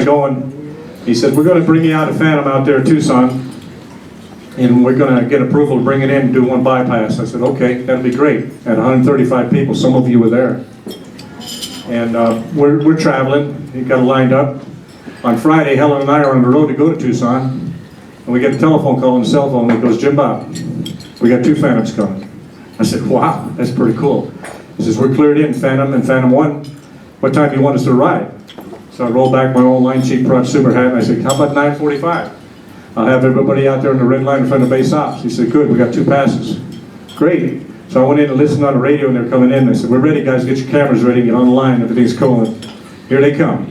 going. He said, we're going to bring you out of Phantom out there, Tucson, and we're going to get approval to bring it in and do one bypass. I said, okay, that'll be great. At 135 people, some of you were there. And we're traveling. He got it lined up. On Friday, Helen and I are on the road to go to Tucson, and we get a telephone call on the cell phone. It goes, Jim Bob, we got 2 Phantoms coming. I said, wow, that's pretty cool. He says, we're cleared in Phantom and Phantom 1. What time do you want us to arrive? So I rolled back my old line sheet, brought super hat, and I said, how about 9:45? I'll have everybody out there in the red line in front of base ops. He said, good, we got 2 passes. Great. So I went in and listened on the radio, and they're coming in. I said, we're ready, guys, get your cameras ready, get on the line, everything's cool. Here they come.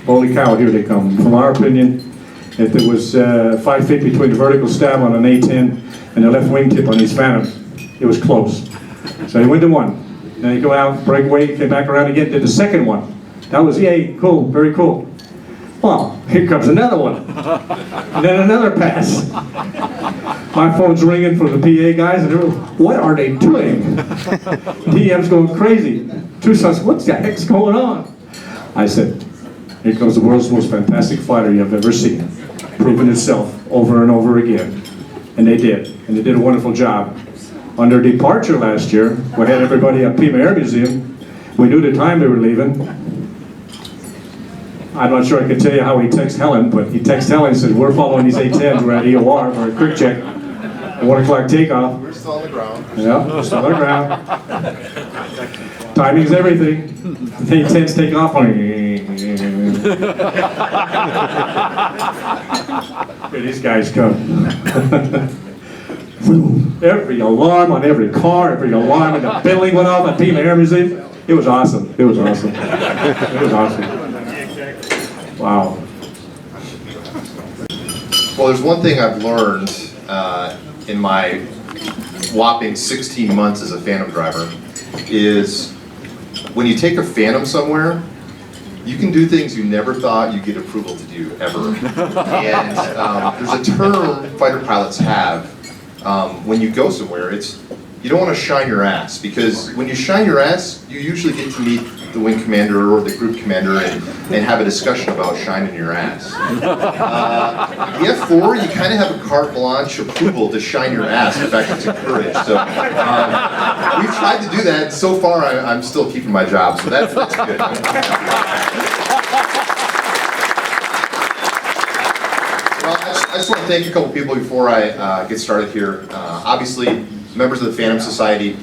Holy cow, here they come. From our opinion, if there was 5 feet between the vertical stab on an A10 and the left wingtip on these Phantoms, it was close. So he went to 1. Then he go out, breakaway, came back around again, did the second one. That was, yay, cool, very cool. Well, here comes another one. And then another pass. My phone's ringing from the PA guys, and they're, what are they doing? DM's going crazy. Tucson's, what the heck's going on? I said, here comes the world's most fantastic fighter you have ever seen, proving itself over and over again. And they did. And they did a wonderful job. On their departure last year, we had everybody at Pima Air Museum. We knew the time they were leaving. I'm not sure I can tell you how he texted Helen, but he texted Helen and said, we're following these A-10s, we're at EOR for a quick check. At 1 o'clock takeoff. We're still on the ground. Yeah, we're still on the ground. Timing's everything. The A-10s take off on Here these guys come. Every alarm on every car, every alarm in the building went off at Pima Air Museum. It was awesome. It was awesome. It was awesome. Wow. Well, there's one thing I've learned in my whopping 16 months as a Phantom driver is when you take a Phantom somewhere, you can do things you never thought you'd get approval to do, ever. And there's a term fighter pilots have when you go somewhere. It's, you don't want to shine your ass, because when you shine your ass, you usually get to meet the wing commander or the group commander and have a discussion about shining your ass. The F4, you kind of have a carte blanche approval to shine your ass. In fact, it's encouraged. So we've tried to do that. So far, I'm still keeping my job, so that's good. Well, I just want to thank a couple people before I get started here. Obviously, members of the Phantom Society.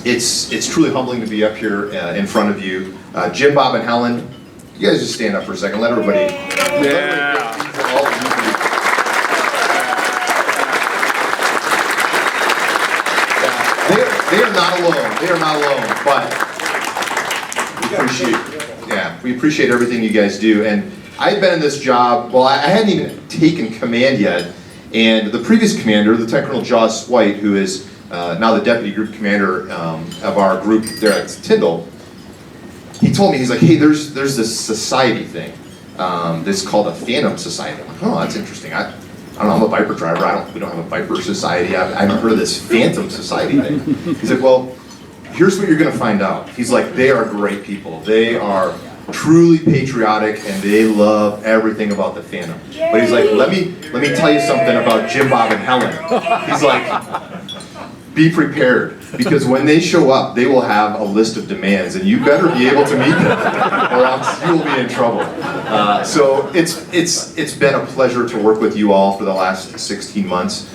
It's truly humbling to be up here in front of you. Jim, Bob, and Helen, you guys just stand up for a second. Let everybody. Yeah. They are not alone. They are not alone. But we appreciate everything you guys do. And I've been in this job. Well, I hadn't even taken command yet. And the previous commander, Lieutenant Colonel Jaws White, who is now the deputy group commander of our group there at Tyndall, he told me, he's like, hey, there's this society thing that's called a Phantom Society. I'm like, oh, that's interesting. I don't know, I'm a Viper driver. We don't have a Viper Society. I haven't heard of this Phantom Society thing. He's like, well, here's what you're going to find out. He's like, they are great people. They are truly patriotic, and they love everything about the Phantom. But he's like, let me tell you something about Jim, Bob, and Helen. He's like, be prepared, because when they show up, they will have a list of demands, and you better be able to meet them, or else you will be in trouble. So it's been a pleasure to work with you all for the last 16 months.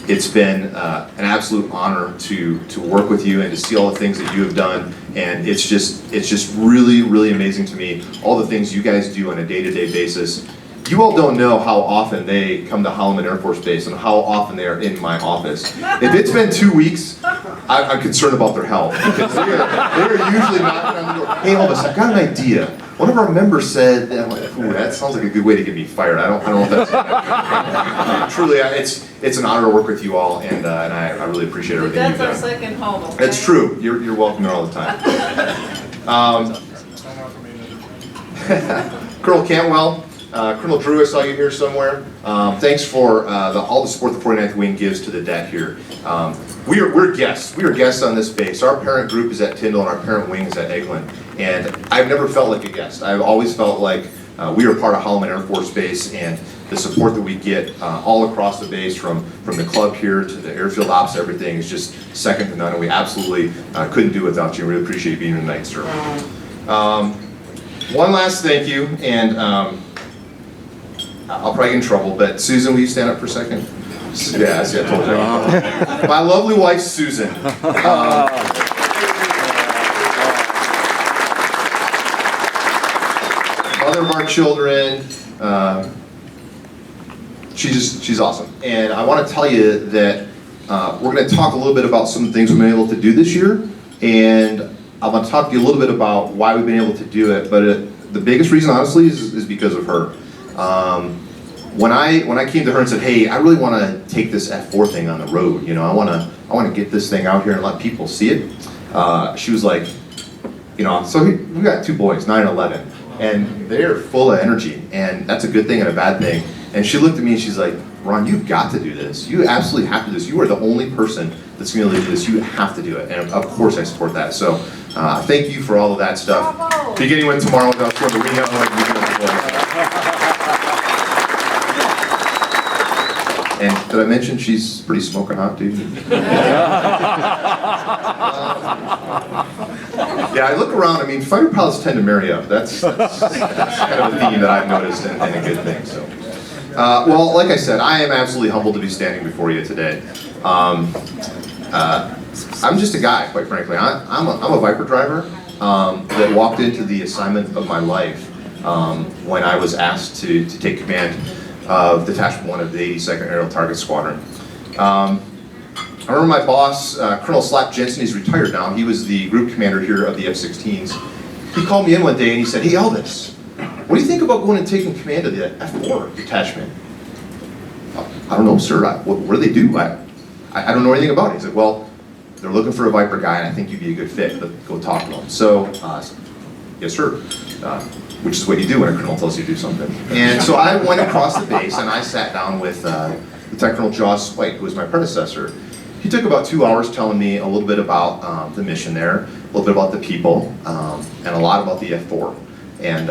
It's been an absolute honor to work with you and to see all the things that you have done, and it's just really, really amazing to me, all the things you guys do on a day-to-day basis. You all don't know how often they come to Holloman Air Force Base and how often they are in my office. If it's been 2 weeks, I'm concerned about their health, because they are usually knocking on the door. Hey Elvis, I've got an idea. One of our members said, I'm like, ooh, that sounds like a good way to get me fired. I don't know if that's truly, it's an honor to work with you all, and I really appreciate everything you've done. That's our second home. Okay? It's true. You're welcome here all the time. Colonel Cantwell, Colonel Drew, I saw you here somewhere. Thanks for all the support the 49th Wing gives to the deck here. We're guests. We are guests on this base. Our parent group is at Tyndall and our parent wing is at Eglin. And I've never felt like a guest. I've always felt like we are part of Holloman Air Force Base, and the support that we get all across the base, from the club here to the airfield ops, everything is just second to none, and we absolutely couldn't do it without you. We really appreciate you being here tonight, sir. One last thank you, and I'll probably get in trouble, but Susan, will you stand up for a second? Yeah, I see, I told you. My lovely wife, Susan. Mother of our children. She's awesome. And I want to tell you that we're going to talk a little bit about some of the things we've been able to do this year, and I want to talk to you a little bit about why we've been able to do it, but the biggest reason, honestly, is because of her. When I came to her and said, hey, I really want to take this F4 thing on the road, I want to get this thing out here and let people see it, she was like, so we got 2 boys, 9 and 11, and they're full of energy, and that's a good thing and a bad thing. And she looked at me and she's like, Ron, you've got to do this. You absolutely have to do this. You are the only person that's going to be able to do this. You have to do it. And of course I support that. So thank you for all of that stuff. Bravo. Beginning with tomorrow with us for the Reno. And did I mention she's pretty smoking hot, dude? Yeah, I look around, I mean, fighter pilots tend to marry up. That's kind of a theme that I've noticed, and a good thing, so. Well, like I said, I am absolutely humbled to be standing before you today. I'm just a guy, quite frankly. I'm a Viper driver that walked into the assignment of my life when I was asked to take command of Detachment 1 of the 82nd Aerial Target Squadron. I remember my boss, Colonel Slap Jensen, he's retired now. He was the group commander here of the F-16s. He called me in one day and he said, hey Elvis, what do you think about going and taking command of the F4 detachment? I don't know, sir. What do they do? I don't know anything about it. He said, well, they're looking for a Viper guy, and I think you'd be a good fit. But go talk to them. So, yes, sir. Which is what you do when a colonel tells you to do something. And so I went across the base, and I sat down with Lieutenant Colonel Joss White, who was my predecessor. He took about 2 hours telling me a little bit about the mission there, a little bit about the people, and a lot about the F4. And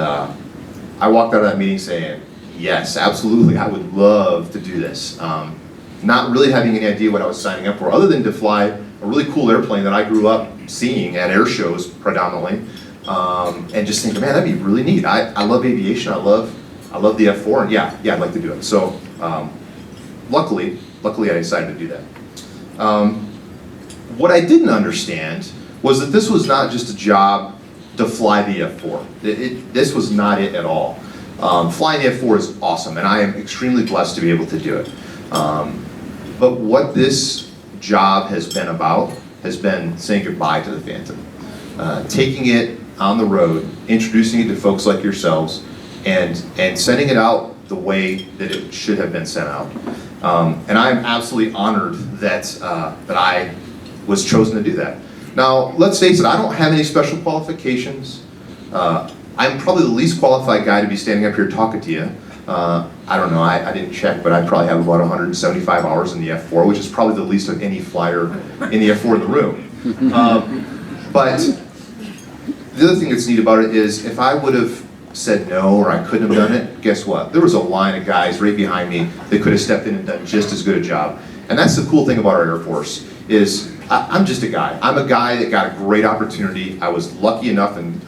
I walked out of that meeting saying, yes, absolutely, I would love to do this. Not really having any idea what I was signing up for, other than to fly a really cool airplane that I grew up seeing at air shows predominantly, and just thinking, man, that'd be really neat. I love aviation, I love the F4, and yeah, I'd like to do it. So luckily I decided to do that. What I didn't understand was that this was not just a job to fly the F4. This was not it at all. Flying the F4 is awesome, and I am extremely blessed to be able to do it. But what this job has been about has been saying goodbye to the Phantom. Taking it on the road, introducing it to folks like yourselves, and sending it out the way that it should have been sent out. And I'm absolutely honored that I was chosen to do that. Now, let's face it, I don't have any special qualifications. I'm probably the least qualified guy to be standing up here talking to you. I don't know, I didn't check, but I probably have about 175 hours in the F4, which is probably the least of any flyer in the F4 in the room. But the other thing that's neat about it is, if I would have said no, or I couldn't have done it, guess what? There was a line of guys right behind me that could have stepped in and done just as good a job. And that's the cool thing about our Air Force, is I'm just a guy. I'm a guy that got a great opportunity. I was lucky enough and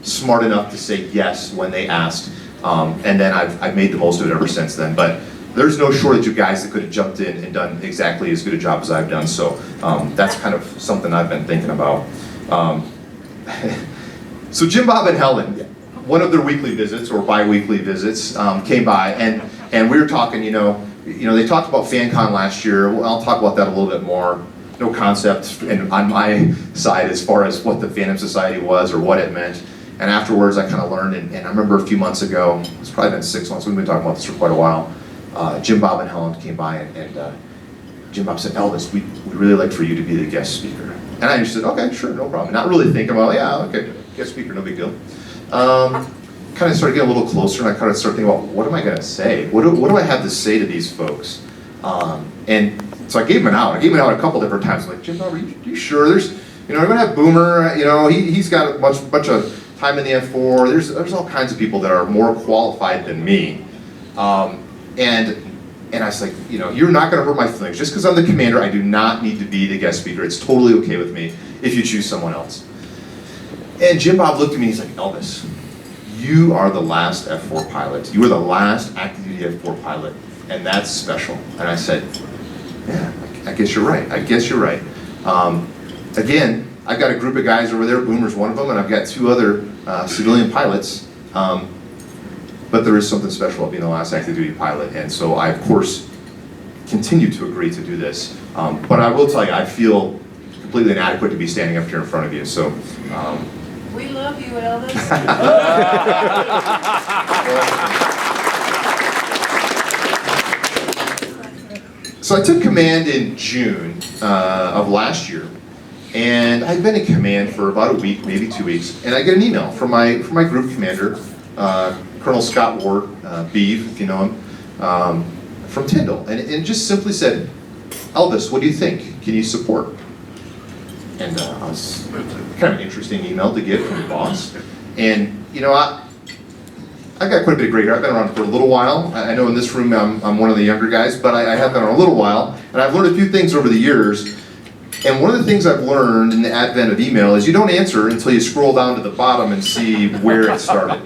smart enough to say yes when they asked, and then I've made the most of it ever since then. But there's no shortage of guys that could have jumped in and done exactly as good a job as I've done, so that's kind of something I've been thinking about. So Jim Bob and Helen, one of their weekly visits, or bi-weekly visits, came by, and we were talking, they talked about Phancon last year. Well, I'll talk about that a little bit more. No concept on my side as far as what the Phantom Society was or what it meant. And afterwards, I kind of learned, and I remember a few months ago, it's probably been 6 months, we've been talking about this for quite a while, Jim Bob and Helen came by, and Jim Bob said, Elvis, we'd really like for you to be the guest speaker. And I just said, okay, sure, no problem. Not really thinking about, yeah, okay, guest speaker, no big deal. Kind kind of started getting a little closer, and I kind of started thinking about, what am I going to say? What do I have to say to these folks? And so I gave him an out. I gave him an out a couple different times. I'm like, Jim Bob, are you sure? There's, you know, I'm going to have Boomer. You know, he's got a bunch of time in the F4. There's all kinds of people that are more qualified than me. And I was like, you know, you're not going to hurt my feelings. Just because I'm the commander, I do not need to be the guest speaker. It's totally okay with me if you choose someone else. And Jim Bob looked at me, he's like, Elvis, you are the last F4 pilot. You are the last active duty F4 pilot, and that's special. And I said, yeah, I guess you're right. I guess you're right. Again, I've got a group of guys over there, Boomer's one of them, and I've got 2 other civilian pilots. But there is something special about being the last active duty pilot, and so I, of course, continue to agree to do this. But I will tell you, I feel completely inadequate to be standing up here in front of you, so. We love you, Elvis. So I took command in June of last year, and I'd been in command for about a week, maybe 2 weeks, and I get an email from my group commander, Colonel Scott Ward, Beeve, if you know him, from Tyndall, and it just simply said, Elvis, what do you think? Can you support? And I was kind of an interesting email to get from the boss. And you know, I've got quite a bit of gray hair. I've been around for a little while. I know in this room I'm one of the younger guys, but I have been around a little while, and I've learned a few things over the years. And one of the things I've learned in the advent of email is you don't answer until you scroll down to the bottom and see where it started.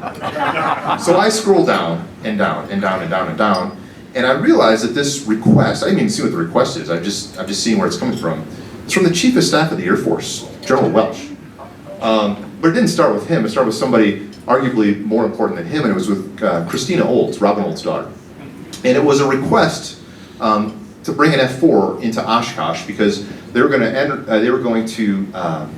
So I scroll down and down and down and down and down, and I realized that this request, I didn't even see what the request is, I've just seen where it's coming from. It's from the Chief of Staff of the Air Force, General Welch. But it didn't start with him, it started with somebody arguably more important than him, and it was with Christina Olds, Robin Olds' daughter. And it was a request to bring an F4 into Oshkosh because they were going to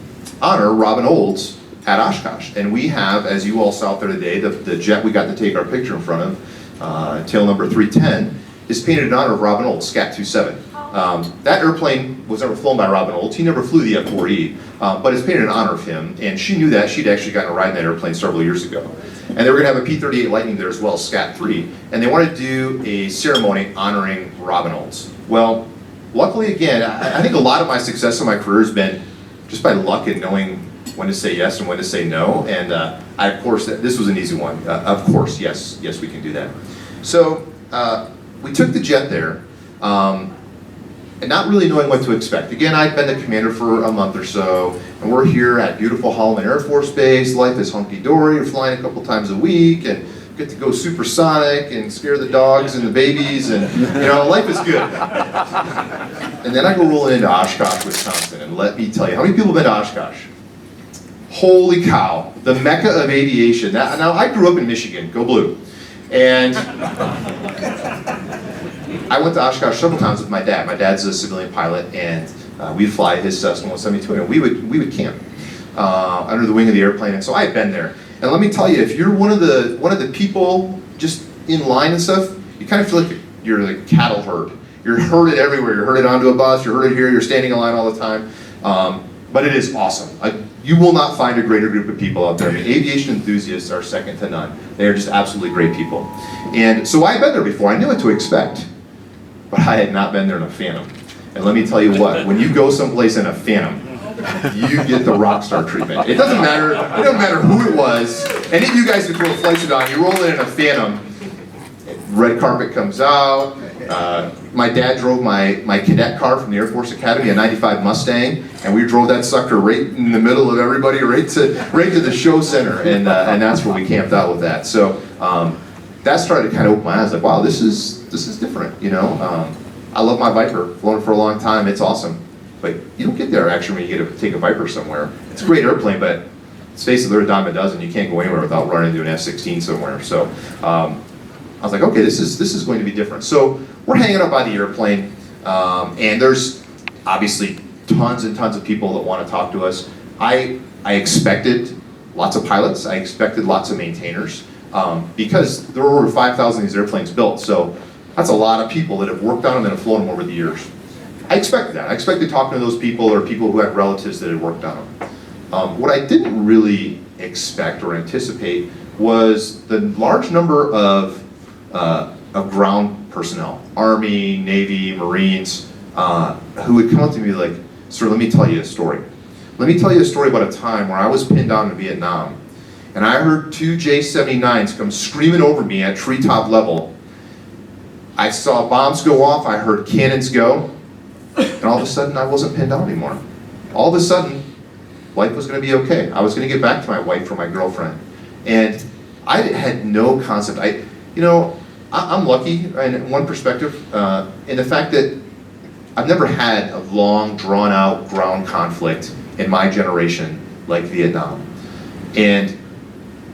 honor Robin Olds at Oshkosh. And we have, as you all saw out there today, the jet we got to take our picture in front of, tail number 310, is painted in honor of Robin Olds, Scat 27. That airplane was never flown by Robin Olds. He never flew the F4E, but it's painted in honor of him. And she knew that. She'd actually gotten a ride in that airplane several years ago. And they were going to have a P-38 Lightning there as well, Scat 3. And they wanted to do a ceremony honoring Robin Olds. Well, luckily, again, I think a lot of my success in my career has been just by luck and knowing when to say yes and when to say no. And of course, this was an easy one. Of course, yes, we can do that. So we took the jet there, and not really knowing what to expect. Again, I'd been the commander for a month or so, and we're here at beautiful Holloman Air Force Base. Life is hunky-dory. You're flying a couple times a week, and get to go supersonic and scare the dogs and the babies, and you know, life is good. And then I go rolling into Oshkosh, Wisconsin, and let me tell you, how many people have been to Oshkosh? Holy cow, the mecca of aviation. Now, I grew up in Michigan, go blue. And I went to Oshkosh several times with my dad. My dad's a civilian pilot, and we'd fly his Cessna 172, and we would camp under the wing of the airplane. And so I had been there. And let me tell you, if you're one of the people just in line and stuff, you kind of feel like you're like cattle herd. You're herded everywhere. You're herded onto a bus. You're herded here. You're standing in line all the time. But it is awesome. You will not find a greater group of people out there. I mean, aviation enthusiasts are second to none. They are just absolutely great people. And so I had been there before. I knew what to expect. But I had not been there in a Phantom. And let me tell you what, when you go someplace in a Phantom, you get the rock star treatment. It doesn't matter who it was. Any of you guys who throw a flight suit on, you roll in a Phantom, red carpet comes out. My dad drove my cadet car from the Air Force Academy, a 95 Mustang, and we drove that sucker right in the middle of everybody, right to the show center, and that's where we camped out with that. So that started to kind of open my eyes, like, wow, this is different, you know. I love my Viper, flown it for a long time, it's awesome. But you don't get there actually when you get to take a Viper somewhere. It's a great airplane, but let's face it, they're a dime a dozen. You can't go anywhere without running into an F-16 somewhere. So I was like, okay, this is going to be different. So we're hanging out by the airplane, and there's obviously tons and tons of people that want to talk to us. I expected lots of pilots. I expected lots of maintainers, because there were over 5,000 of these airplanes built. So that's a lot of people that have worked on them and have flown them over the years. I expected that. I expected talking to those people or people who had relatives that had worked on them. What I didn't really expect or anticipate was the large number of ground personnel, Army, Navy, Marines, who would come up to me like, "Sir, let me tell you a story. Let me tell you a story about a time where I was pinned down in Vietnam, and I heard two J-79s come screaming over me at treetop level. I saw bombs go off, I heard cannons go, and all of a sudden I wasn't pinned down anymore. All of a sudden, life was going to be okay. I was going to get back to my wife or my girlfriend." And I had no concept. I'm lucky in one perspective, in the fact that I've never had a long, drawn-out ground conflict in my generation like Vietnam. And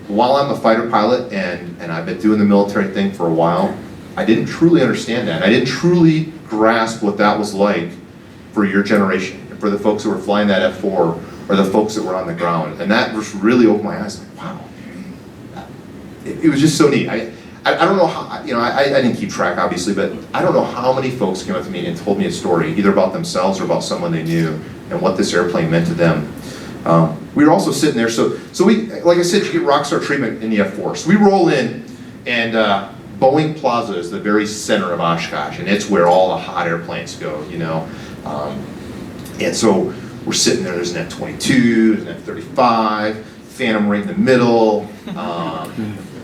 while I'm a fighter pilot and I've been doing the military thing for a while, I didn't truly understand that. I didn't truly grasp what that was like for your generation, for the folks who were flying that F-4 or the folks that were on the ground. And that just really opened my eyes. Like, wow, it was just so neat. I don't know how, I didn't keep track obviously, but I don't know how many folks came up to me and told me a story, either about themselves or about someone they knew and what this airplane meant to them. We were also sitting there, so we, like I said, you get rockstar treatment in the F-4. So we roll in, and Boeing Plaza is the very center of Oshkosh, and it's where all the hot airplanes go, and so we're sitting there, there's an F-22, there's an F-35, Phantom right in the middle,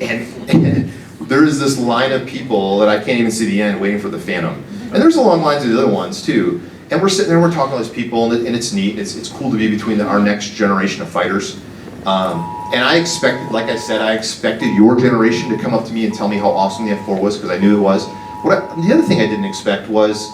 and there is this line of people that I can't even see the end waiting for the Phantom. And there's a long lines of the other ones too. And we're sitting there, we're talking to these people, and it's neat. It's cool to be between our next generation of fighters. And I expected, like I said, I expected your generation to come up to me and tell me how awesome the F-4 was, because I knew it was. The other thing I didn't expect was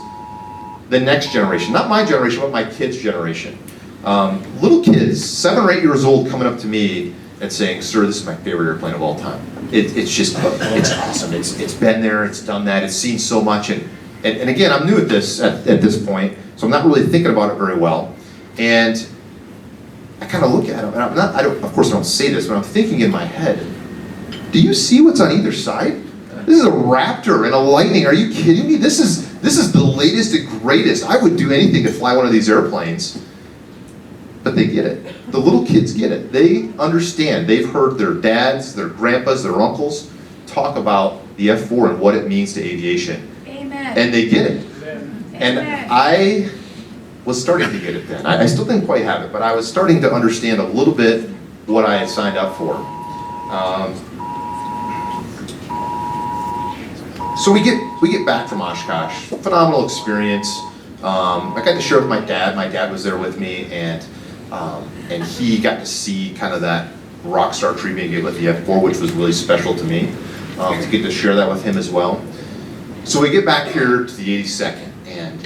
the next generation. Not my generation, but my kids' generation. Little kids, 7 or 8 years old, coming up to me and saying, "Sir, this is my favorite airplane of all time. It's awesome. It's been there, it's done that, it's seen so much." And again, I'm new at this point, so I'm not really thinking about it very well. And I kind of look at them, and of course I don't say this, but I'm thinking in my head, do you see what's on either side? This is a Raptor and a Lightning. Are you kidding me? This is the latest and greatest. I would do anything to fly one of these airplanes. But they get it. The little kids get it. They understand. They've heard their dads, their grandpas, their uncles talk about the F-4 and what it means to aviation. Amen. And they get it. Amen. And I was starting to get it then. I still didn't quite have it, but I was starting to understand a little bit what I had signed up for. So we get back from Oshkosh. Phenomenal experience. I got to share with my dad. My dad was there with me, and he got to see kind of that rock star treatment you get with the F-4, which was really special to me, to get to share that with him as well. So we get back here to the 82nd, and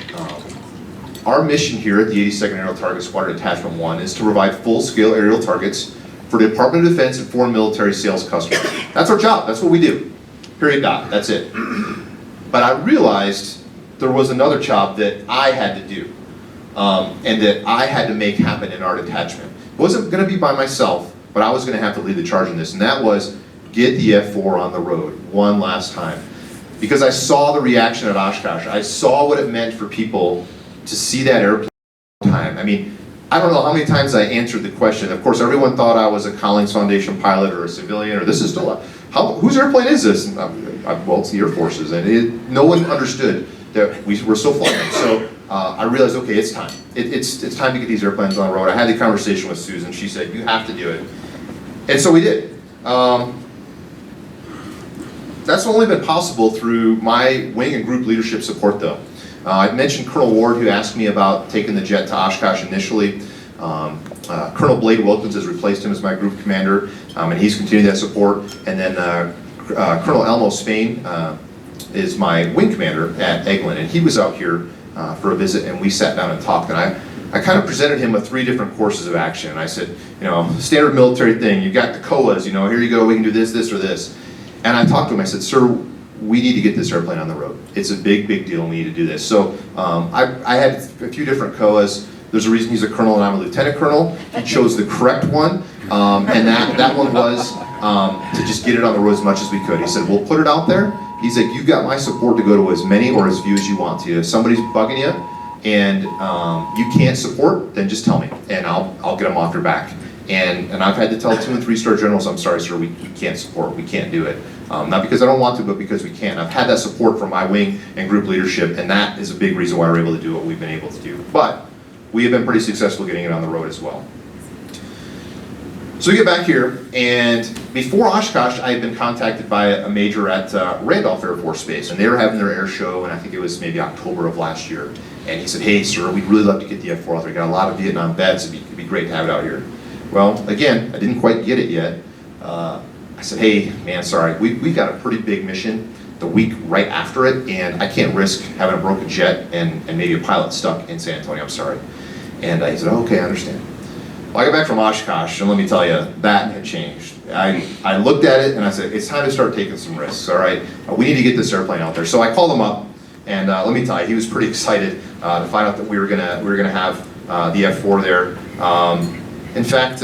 our mission here at the 82nd Aerial Target Squadron Attachment 1 is to provide full-scale aerial targets for the Department of Defense and foreign military sales customers. That's our job. That's what we do. Period, dot. That's it. But I realized there was another job that I had to do, and that I had to make happen in our detachment. It wasn't going to be by myself, but I was going to have to lead the charge in this, and that was get the F-4 on the road one last time. Because I saw the reaction at Oshkosh. I saw what it meant for people to see that airplane time. I mean, I don't know how many times I answered the question. Of course, everyone thought I was a Collins Foundation pilot or a civilian, or this is still whose airplane is this? Well, it's the Air Force's, and no one understood that we were still flying. So I realized, okay, it's time. It's time to get these airplanes on the road. I had the conversation with Susan. She said, you have to do it. And so we did. That's only been possible through my wing and group leadership support, though. I mentioned Colonel Ward, who asked me about taking the jet to Oshkosh initially. Colonel Blade Wilkins has replaced him as my group commander, and he's continued that support. And then Colonel Elmo Spain is my wing commander at Eglin, and he was out here for a visit, and we sat down and talked. And I kind of presented him with 3 different courses of action. And I said, standard military thing, you got the COAs, here you go, we can do this, this, or this. And I talked to him, I said, sir, we need to get this airplane on the road. It's a big, big deal, and we need to do this. So I had a few different COAs. There's a reason he's a colonel and I'm a lieutenant colonel. He chose the correct one, and that one was to just get it on the road as much as we could. He said, we'll put it out there. He's like, you've got my support to go to as many or as few as you want to. If somebody's bugging you and you can't support, then just tell me, and I'll get them off your back. And I've had to tell 2- and 3-star generals, I'm sorry, sir, we can't support, we can't do it. Not because I don't want to, but because we can't. I've had that support from my wing and group leadership, and that is a big reason why we're able to do what we've been able to do. But we have been pretty successful getting it on the road as well. So we get back here, and before Oshkosh, I had been contacted by a major at Randolph Air Force Base, and they were having their air show, and I think it was maybe October of last year. And he said, hey, sir, we'd really love to get the F-4 out there. We got a lot of Vietnam vets. It'd be great to have it out here. Well, again, I didn't quite get it yet. I said, hey, man, sorry, we got a pretty big mission the week right after it, and I can't risk having a broken jet and maybe a pilot stuck in San Antonio, I'm sorry. And he said, oh, okay, I understand. Well, I got back from Oshkosh, and let me tell you, that had changed. I looked at it, and I said, it's time to start taking some risks, all right? We need to get this airplane out there. So I called him up, and let me tell you, he was pretty excited to find out that we were gonna have the F-4 there. In fact,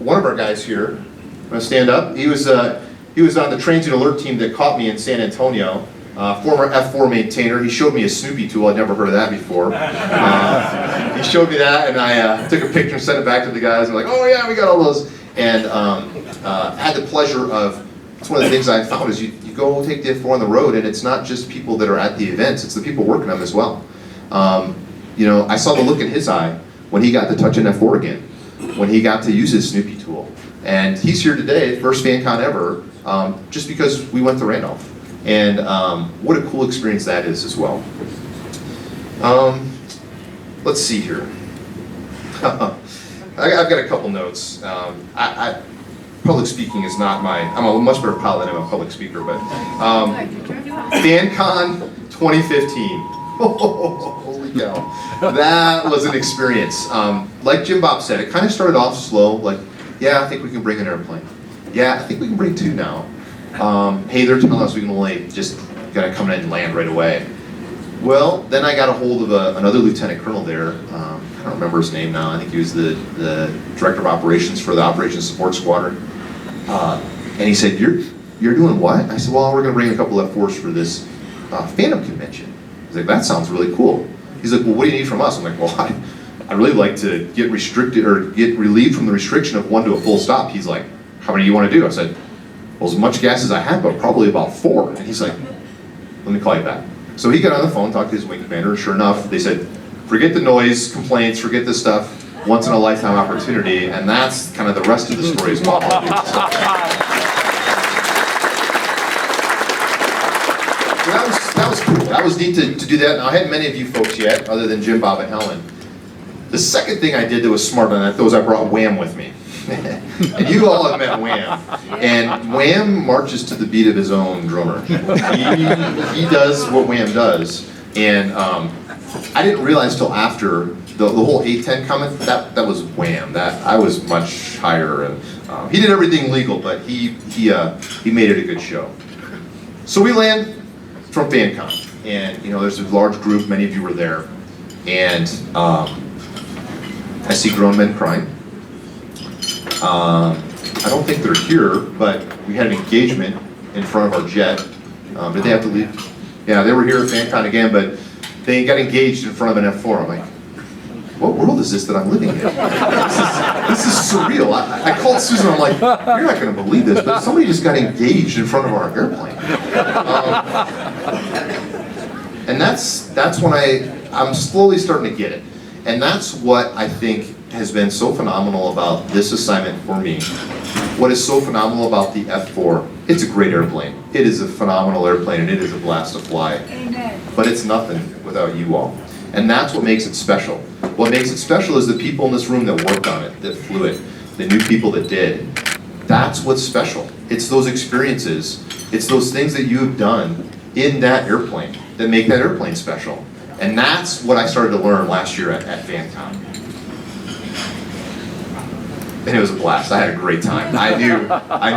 one of our guys here, I'm gonna stand up. He was on the transient alert team that caught me in San Antonio. Former F-4 maintainer. He showed me a Snoopy tool. I'd never heard of that before. He showed me that, and I took a picture and sent it back to the guys. I'm like, oh yeah, we got all those. And had the pleasure of. It's one of the things I found is you go take the F-4 on the road, and it's not just people that are at the events. It's the people working them as well. You know, I saw the look in his eye when he got to touch an F-4 again, when he got to use his Snoopy tool. And he's here today, first Phancon ever, just because we went to Randolph. And what a cool experience that is as well. Let's see here. I've got a couple notes. Public speaking is not I'm a much better pilot than I'm a public speaker, but Phancon 2015. Holy cow. That was an experience. Like Jim Bob said, it kind of started off slow, like, yeah, I think we can bring an airplane. Yeah, I think we can bring 2 now. Hey, they're telling us we can only just gotta come in and land right away. Well, then I got a hold of another lieutenant colonel there. I don't remember his name now. I think he was the director of operations for the operations support squadron. And he said, "You're doing what?" I said, "Well, we're gonna bring a couple F-4s for this Phantom convention." He's like, "That sounds really cool." He's like, "Well, what do you need from us?" I'm like, "Well, I'd really like to get restricted or get relieved from the restriction of 1 to a full stop." He's like, "How many do you want to do?" I said, "Well, as much gas as I have, but probably about 4. And he's like, "Let me call you back." So he got on the phone, talked to his wing commander, and sure enough, they said, forget the noise, complaints, forget this stuff, once in a lifetime opportunity, and that's kind of the rest of the story as well. So that was cool. That was neat to do that. Now, I hadn't many of you folks yet, other than Jim, Bob, and Helen. The second thing I did that was smart on that was I brought Wham with me. And you all have met Wham. And Wham marches to the beat of his own drummer. He does what Wham does. And I didn't realize till after the whole 810 comment, that was Wham. That I was much higher. And he did everything legal, but he made it a good show. So we land from Phancon. And you know, there's a large group, many of you were there. And I see grown men crying. I don't think they're here, but we had an engagement in front of our jet. Did they have to leave? Yeah, they were here at Phancon again, but they got engaged in front of an F-4. I'm like, what world is this that I'm living in? This is surreal. I called Susan, I'm like, you're not going to believe this, but somebody just got engaged in front of our airplane. And that's when I'm slowly starting to get it. And that's what I think has been so phenomenal about this assignment for me. What is so phenomenal about the F-4, it's a great airplane. It is a phenomenal airplane and it is a blast to fly. Amen. But it's nothing without you all. And that's what makes it special. What makes it special is the people in this room that worked on it, that flew it, the new people that did. That's what's special. It's those experiences, it's those things that you have done in that airplane that make that airplane special. And that's what I started to learn last year at Phancon. And it was a blast. I had a great time. I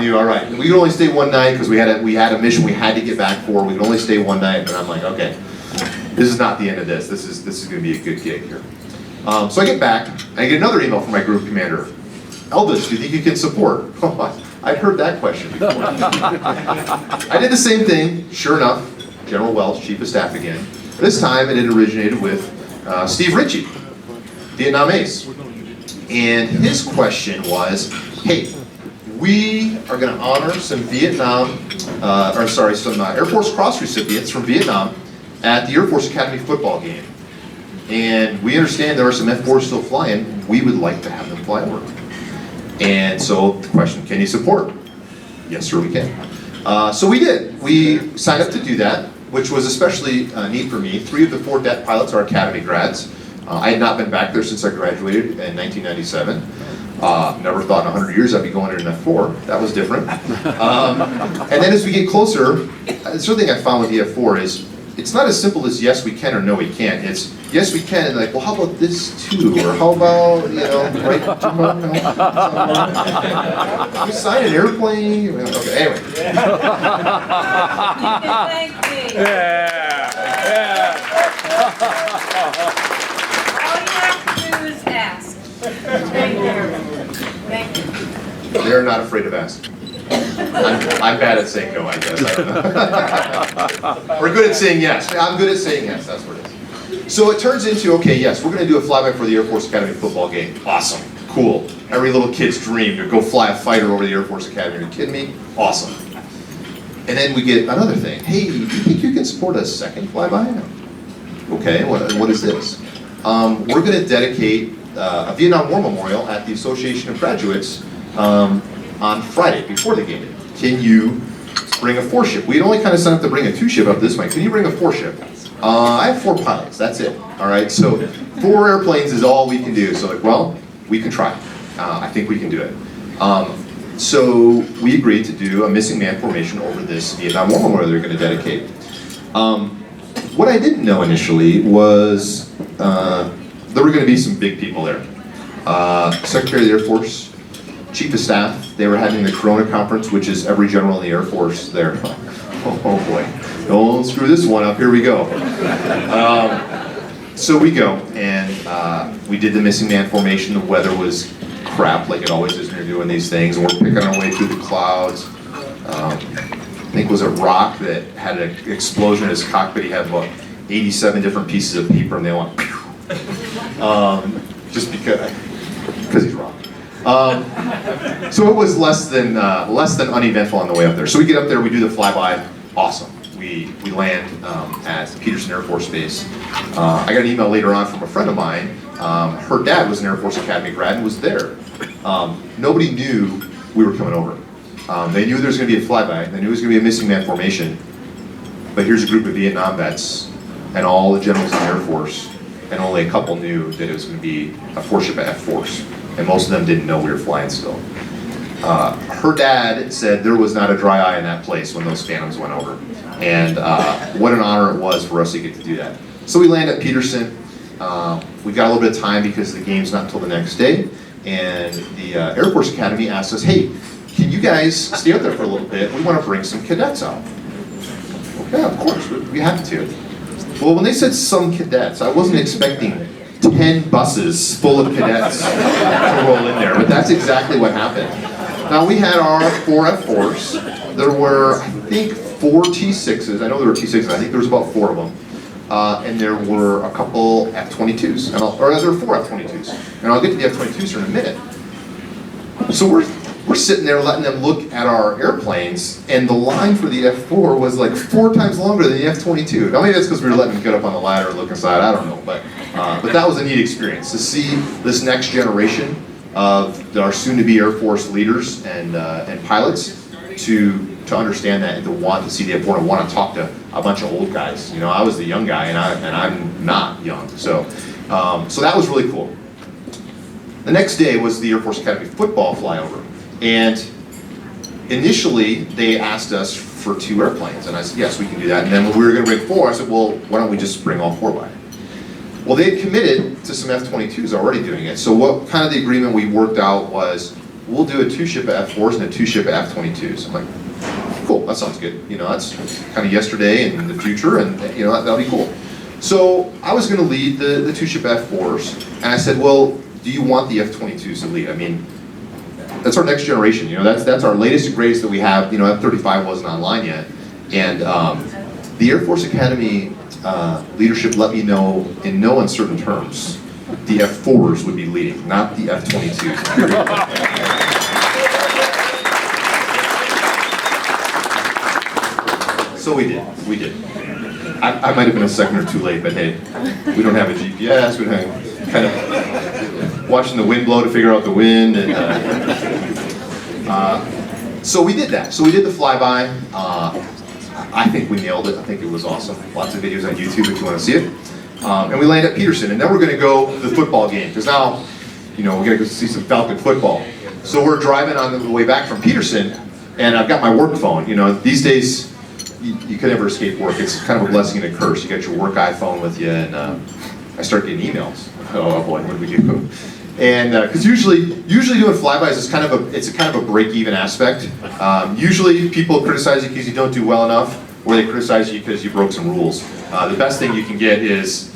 knew, all right. We could only stay one night because we had a mission we had to get back for. We could only stay one night, but I'm like, okay, this is not the end of this. This is going to be a good gig here. So I get back, and I get another email from my group commander. Elvis, do you think you can support? I'd heard that question before. I did the same thing. Sure enough, General Welch, Chief of Staff again. This time it had originated with Steve Ritchie, Vietnam ace. And his question was, hey, we are going to honor some some Air Force Cross recipients from Vietnam at the Air Force Academy football game. And we understand there are some F-4s still flying. We would like to have them fly over. And so the question, can you support? Yes, sir, we can. So we did. We signed up to do that, which was especially neat for me. 3 of the 4 DET pilots are Academy grads. I had not been back there since I graduated in 1997. Never thought in 100 years I'd be going in an F4. That was different. And then as we get closer, the other thing I found with the F4 is it's not as simple as yes we can or no we can't. It's yes we can and like, well, how about this too? Or how about, right? You sign an airplane? Okay, anyway. All you have to do is ask. Thank you. They're not afraid of asking. I'm bad at saying no, I guess. I don't know. We're good at saying yes. I'm good at saying yes, that's what it is. So it turns into, okay, yes, we're going to do a flyby for the Air Force Academy football game. Awesome. Cool. Every little kid's dream to go fly a fighter over the Air Force Academy. Are you kidding me? Awesome. And then we get another thing. Hey, do you think you can support a second flyby? Okay, what is this? We're going to dedicate a Vietnam War Memorial at the Association of Graduates on Friday before the game. Can you bring a 4-ship? We'd only kind of signed up to bring a 2-ship up this way. Can you bring a 4-ship? I have 4 pilots, that's it. All right, so 4 airplanes is all we can do. So like, well, we can try. I think we can do it. So we agreed to do a missing man formation over this Vietnam War Memorial they're going to dedicate. What I didn't know initially was there were going to be some big people there. Secretary of the Air Force, Chief of Staff, they were having the Corona Conference, which is every general in the Air Force there. Oh boy, don't screw this one up, here we go. So we go, and we did the missing man formation. The weather was crap, like it always is when you're doing these things, and we're picking our way through the clouds. I think it was a rock that had an explosion in his cockpit. He had about 87 different pieces of paper, and they went pew. Just because he's wrong. So it was less than uneventful on the way up there. So we get up there, we do the flyby, awesome. We land at Peterson Air Force Base. I got an email later on from a friend of mine. Her dad was an Air Force Academy grad and was there. Nobody knew we were coming over. They knew there was going to be a flyby. They knew it was going to be a missing man formation. But here's a group of Vietnam vets and all the generals in the Air Force, and only a couple knew that it was going to be a 4-ship F-Force. And most of them didn't know we were flying still. Her dad said there was not a dry eye in that place when those Phantoms went over. And what an honor it was for us to get to do that. So we land at Peterson. We got a little bit of time because the game's not until the next day. And the Air Force Academy asked us, hey, can you guys stay up there for a little bit? We want to bring some cadets out. Okay, of course, we have to. Well, when they said some cadets, I wasn't expecting 10 buses full of cadets to roll in there, but that's exactly what happened. Now we had our 4 F4s. There were, I think, 4 T6s. I know there were T6s. I think there was about 4 of them. And there were a couple F-22s, or there were 4 F-22s. And I'll get to the F-22s in a minute. So we're sitting there letting them look at our airplanes, and the line for the F-4 was like 4 times longer than the F-22. Now maybe that's because we were letting them get up on the ladder and look inside, I don't know. But that was a neat experience, to see this next generation of our soon-to-be Air Force leaders and pilots to understand that and to want to see the F-4 and want to talk to a bunch of old guys. You know, I was the young guy, and I'm not young. So that was really cool. The next day was the Air Force Academy football flyover. And initially, they asked us for 2 airplanes. And I said, yes, we can do that. And then when we were going to bring 4, I said, well, why don't we just bring all 4 by? Well, they had committed to some F-22s already doing it. So what kind of the agreement we worked out was, we'll do a 2-ship F-4s and a 2-ship F-22s. I'm like, cool, that sounds good. You know, that's kind of yesterday and the future, and you know, that'll be cool. So I was going to lead the 2-ship F-4s, and I said, well, do you want the F-22s to lead? I mean, that's our next generation. You know, that's our latest and greatest that we have. You know, F-35 wasn't online yet, and the Air Force Academy leadership let me know in no uncertain terms the F4s would be leading, not the F-22s. So we did. I might have been a second or two late, but hey, we don't have a GPS, we don't have kind of watching the wind blow to figure out the wind, and so we did that. So we did the flyby. I think we nailed it. I think it was awesome. Lots of videos on YouTube if you want to see it. And we landed at Peterson, and then we're going to go to the football game, because now, we're going to go see some Phancon football. So we're driving on the way back from Peterson, and I've got my work phone. These days, you could never escape work. It's kind of a blessing and a curse. You got your work iPhone with you, and I start getting emails. Oh boy, what do we do? And because usually doing flybys is kind of a break-even aspect. Usually people criticize you because you don't do well enough, or they criticize you because you broke some rules. The best thing you can get is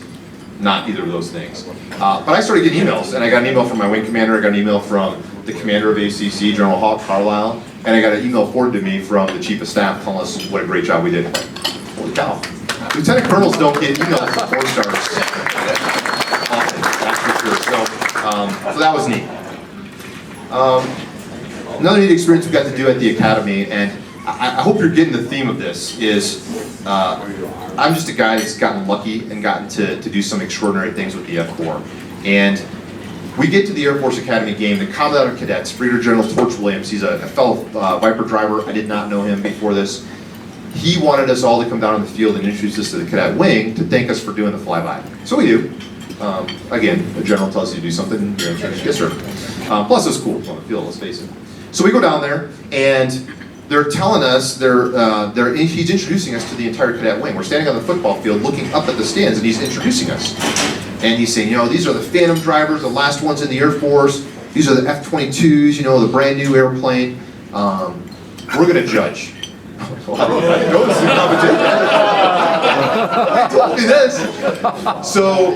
not either of those things. But I started getting emails, and I got an email from my wing commander, I got an email from the commander of ACC, General Hawk Carlisle, and I got an email forwarded to me from the chief of staff telling us what a great job we did. Holy cow. Lieutenant colonels don't get emails from 4-stars often, that's for sure. So that was neat. Another neat experience we got to do at the academy, and I hope you're getting the theme of this, is I'm just a guy that's gotten lucky and gotten to do some extraordinary things with the F4. And we get to the Air Force Academy game, the Commandant of Cadets, Brigadier General Torch Williams. He's a fellow Viper driver. I did not know him before this. He wanted us all to come down on the field and introduce us to the cadet wing to thank us for doing the flyby. So we do. Again, the general tells you to do something, you're yes sir. Plus it's cool on the field, let's face it. So we go down there, and they're telling us, he's introducing us to the entire cadet wing. We're standing on the football field looking up at the stands, and he's introducing us. And he's saying, these are the Phantom drivers, the last ones in the Air Force. These are the F-22s, the brand new airplane. We're going to judge. Well, I don't know if I go to the competition. He told me this. So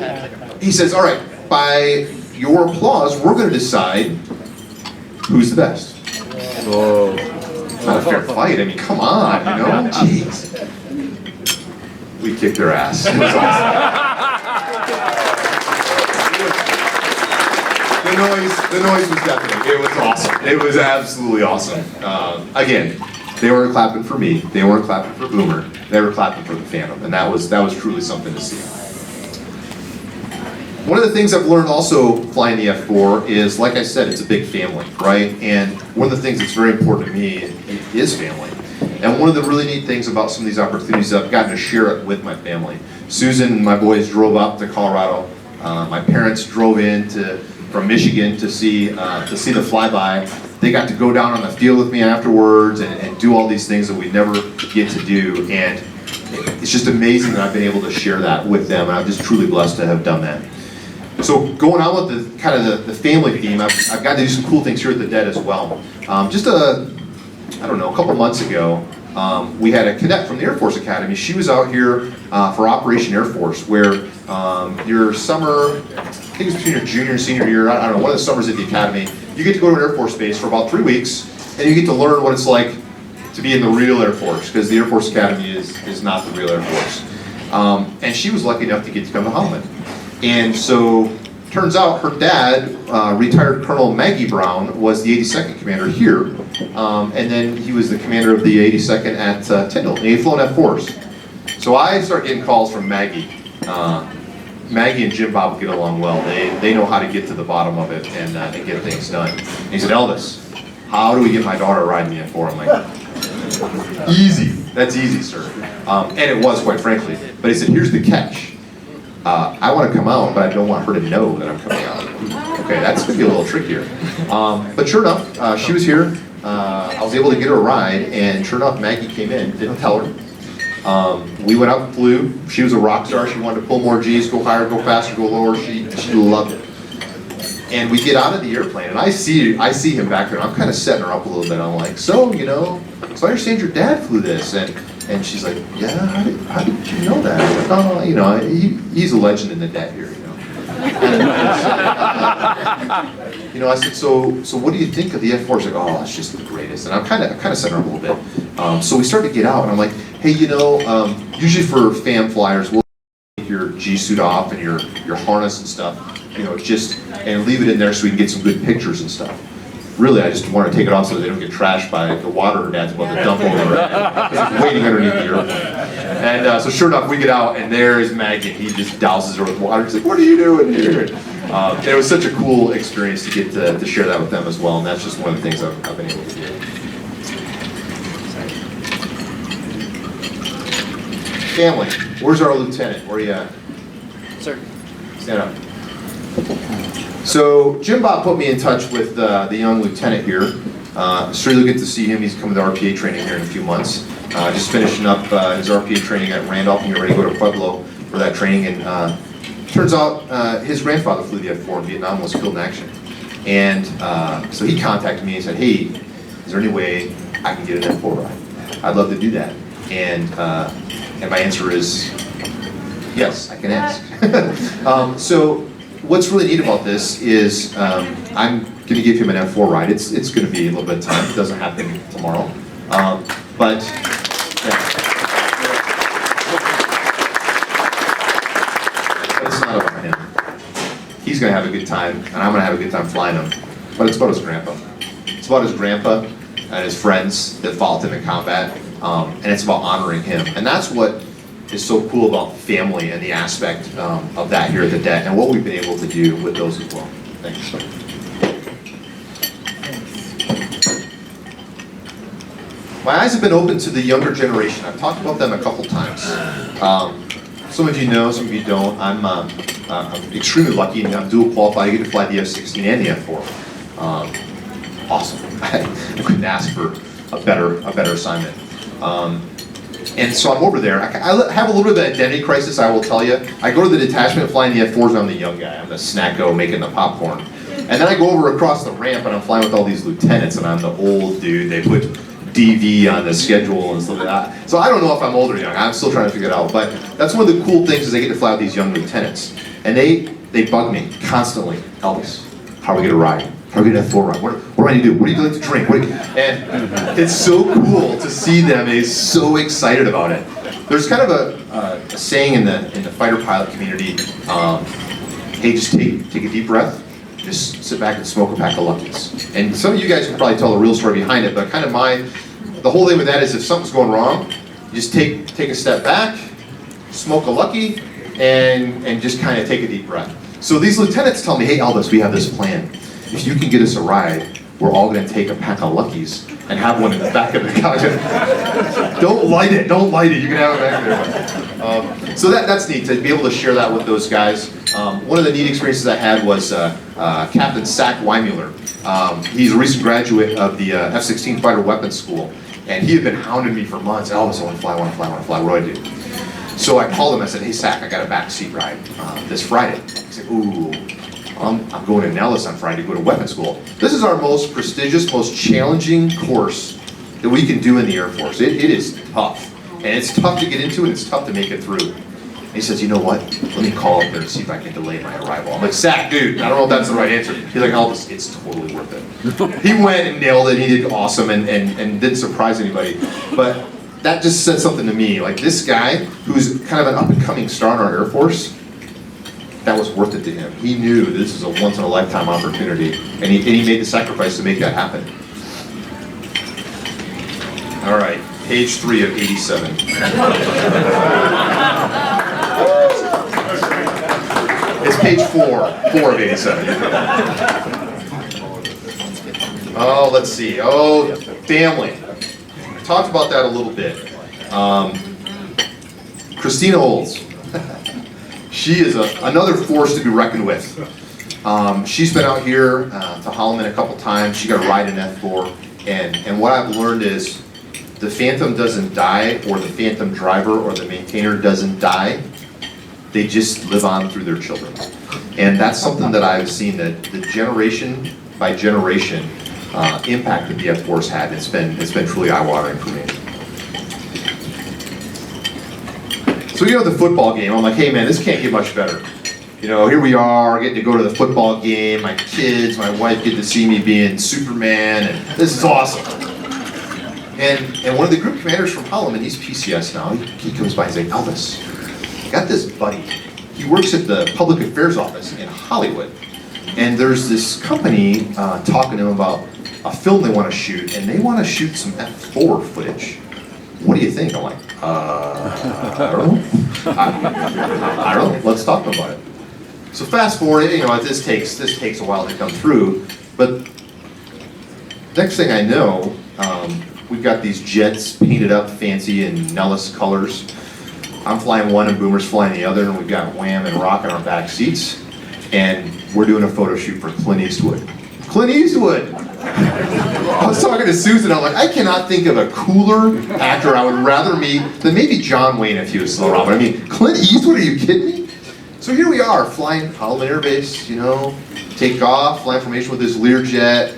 he says, all right, by your applause, we're going to decide who's the best. Whoa. Not a fair fight. I mean, come on, Jeez. We kicked their ass. It was awesome. The noise was deafening. It was awesome. It was absolutely awesome. Again, they weren't clapping for me. They weren't clapping for Boomer. They were clapping for the Phantom, and that was truly something to see. One of the things I've learned also flying the F4 is, like I said, it's a big family, right? And one of the things that's very important to me is family. And one of the really neat things about some of these opportunities, I've gotten to share it with my family. Susan and my boys drove up to Colorado. My parents drove in from Michigan to see the flyby. They got to go down on the field with me afterwards and do all these things that we never get to do. And it's just amazing that I've been able to share that with them. And I'm just truly blessed to have done that. So going on with the kind of the family theme, I've got to do some cool things here at the DED as well. I don't know, a couple months ago, we had a cadet from the Air Force Academy. She was out here for Operation Air Force, where your summer, I think it's between your junior and senior year, I don't know, one of the summers at the Academy, you get to go to an Air Force base for about 3 weeks, and you get to learn what it's like to be in the real Air Force, because the Air Force Academy is not the real Air Force. And she was lucky enough to get to come to Holloman. And so, turns out her dad, retired Colonel Maggie Brown, was the 82nd commander here, and then he was the commander of the 82nd at Tyndall, and he'd flown F4s. So I start getting calls from Maggie. Maggie and Jim Bob get along well. They know how to get to the bottom of it and get things done. And he said, Elvis, how do we get my daughter riding the F4? I'm like, easy. That's easy, sir. And it was, quite frankly. But he said, here's the catch. I want to come out, but I don't want her to know that I'm coming out. Okay, that's going to be a little trickier. But sure enough, she was here. I was able to get her a ride, and sure enough, Maggie came in, didn't tell her. We went out and flew. She was a rock star. She wanted to pull more G's, go higher, go faster, go lower. She loved it. And we get out of the airplane, and I see him back there, and I'm kind of setting her up a little bit. I'm like, so I understand your dad flew this, and she's like, yeah, how did you know that? I'm like, oh, he's a legend in the DED here, I said, so what do you think of the F4? She's like, oh, it's just the greatest. And I'm kind of setting her up a little bit. So we start to get out, and I'm like, hey, usually for FAM flyers, we'll take your G suit off and your harness and stuff, just and leave it in there so we can get some good pictures and stuff. Really, I just want to take it off so they don't get trashed by the water dad's about to dump over it. It's waiting underneath the airplane. And so sure enough, we get out and there is Maggie. He just douses her with water. He's like, "What are you doing here?" And it was such a cool experience to get to share that with them as well. And that's just one of the things I've been able to do. Family, where's our lieutenant? Where are you at? Sir. Stand up. So Jim Bob put me in touch with the young lieutenant here. It's really good to see him. He's coming to RPA training here in a few months. Just finishing up his RPA training at Randolph and getting ready to go to Pueblo for that training. And turns out his grandfather flew the F-4 in Vietnam, was killed in action. And so he contacted me and said, "Hey, is there any way I can get an F-4 ride? I'd love to do that." And my answer is, yes, I can ask. So what's really neat about this is I'm going to give him an F4 ride. It's going to be a little bit of time. It doesn't happen tomorrow. But it's not about him. He's going to have a good time, and I'm going to have a good time flying him. But it's about his grandpa. It's about his grandpa and his friends that followed him in combat, and it's about honoring him. And that's what is so cool about family and the aspect of that here at the DET and what we've been able to do with those as well. Thanks. My eyes have been open to the younger generation. I've talked about them a couple times. Some of you know, some of you don't. I'm extremely lucky and I'm dual qualified. I get to fly the F-16 and the F-4. Awesome. I couldn't ask for a better assignment. And so I'm over there. I have a little bit of an identity crisis, I will tell you. I go to the detachment flying the F-4s and I'm the young guy. I'm the snacko making the popcorn. And then I go over across the ramp and I'm flying with all these lieutenants and I'm the old dude. They put DV on the schedule and stuff like that. So I don't know if I'm old or young. I'm still trying to figure it out. But that's one of the cool things is I get to fly with these young lieutenants. And they bug me constantly. "Elvis, how are we going to ride? How are we going to F4 ride? What do I need to do? What do you like to drink?" And it's so cool to see them. They're so excited about it. There's kind of a saying in the fighter pilot community, hey, just take a deep breath, just sit back and smoke a pack of Luckies. And some of you guys can probably tell the real story behind it, but kind of the whole thing with that is if something's going wrong, you just take a step back, smoke a Lucky, and just kind of take a deep breath. So these lieutenants tell me, "Hey Elvis, we have this plan. If you can get us a ride, we're all going to take a pack of Luckies and have one in the back of the cockpit." Don't light it. You can have it back there. So that's neat to be able to share that with those guys. One of the neat experiences I had was Captain Zach Weimuller. He's a recent graduate of the F-16 Fighter Weapons School, and he had been hounding me for months. "Elvis, I want to fly. What do I do?" So I called him. I said, "Hey, Zach, I got a backseat ride this Friday." He said, "Ooh. I'm going to Nellis on Friday to go to weapons school." This is our most prestigious, most challenging course that we can do in the Air Force. It is tough. And it's tough to get into and it's tough to make it through. And he says, "You know what? Let me call up there and see if I can delay my arrival." I'm like, "Zach, dude, I don't know if that's the right answer." He's like, "Elvis, it's totally worth it." He went and nailed it. He did awesome and didn't surprise anybody. But that just said something to me. Like this guy, who's kind of an up-and-coming star in our Air Force, that was worth it to him. He knew this is a once-in-a-lifetime opportunity, and he made the sacrifice to make that happen. All right, page 3 of 87. It's page 4 of 87. Oh, let's see. Oh, family. Talked about that a little bit. Christina Olds. She is another force to be reckoned with. She's been out here to Holloman a couple times. She got a ride in F4. And what I've learned is the Phantom doesn't die, or the Phantom driver or the maintainer doesn't die. They just live on through their children. And that's something that I've seen that the generation by generation impact that the F4's had. It's been truly eye-watering for me. So we go to the football game. I'm like, "Hey man, this can't get much better. You know, here we are getting to go to the football game. My kids, my wife get to see me being Superman, and this is awesome." And one of the group commanders from Holloman, he's PCS now. He comes by and says, "Elvis, I got this buddy. he works at the public affairs office in Hollywood. And there's this company talking to him about a film they want to shoot, and they want to shoot some F4 footage. What do you think? I'm like, I don't know. I don't know. Let's talk about it. So fast forward, this takes a while to come through, but next thing I know, we've got these jets painted up fancy in Nellis colors. I'm flying one and Boomer's flying the other, and we've got Wham and Rock in our back seats, and we're doing a photo shoot for Clint Eastwood. Clint Eastwood! I was talking to Susan, I'm like, I cannot think of a cooler actor I would rather meet than maybe John Wayne if he was still around. But I mean, Clint Eastwood, are you kidding me? So here we are, flying Holloman Air Base, take off, flying formation with this Learjet,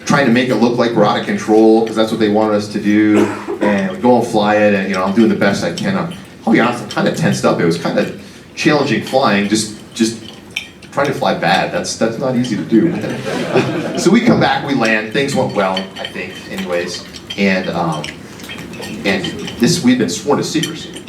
trying to make it look like we're out of control, because that's what they wanted us to do, and we go and fly it, and I'm doing the best I can. I'll be honest, I'm kind of tensed up. It was kind of challenging flying, just trying to fly bad. That's not easy to do. So we come back, we land, things went well, I think, anyways, and this, we've been sworn to secrecy,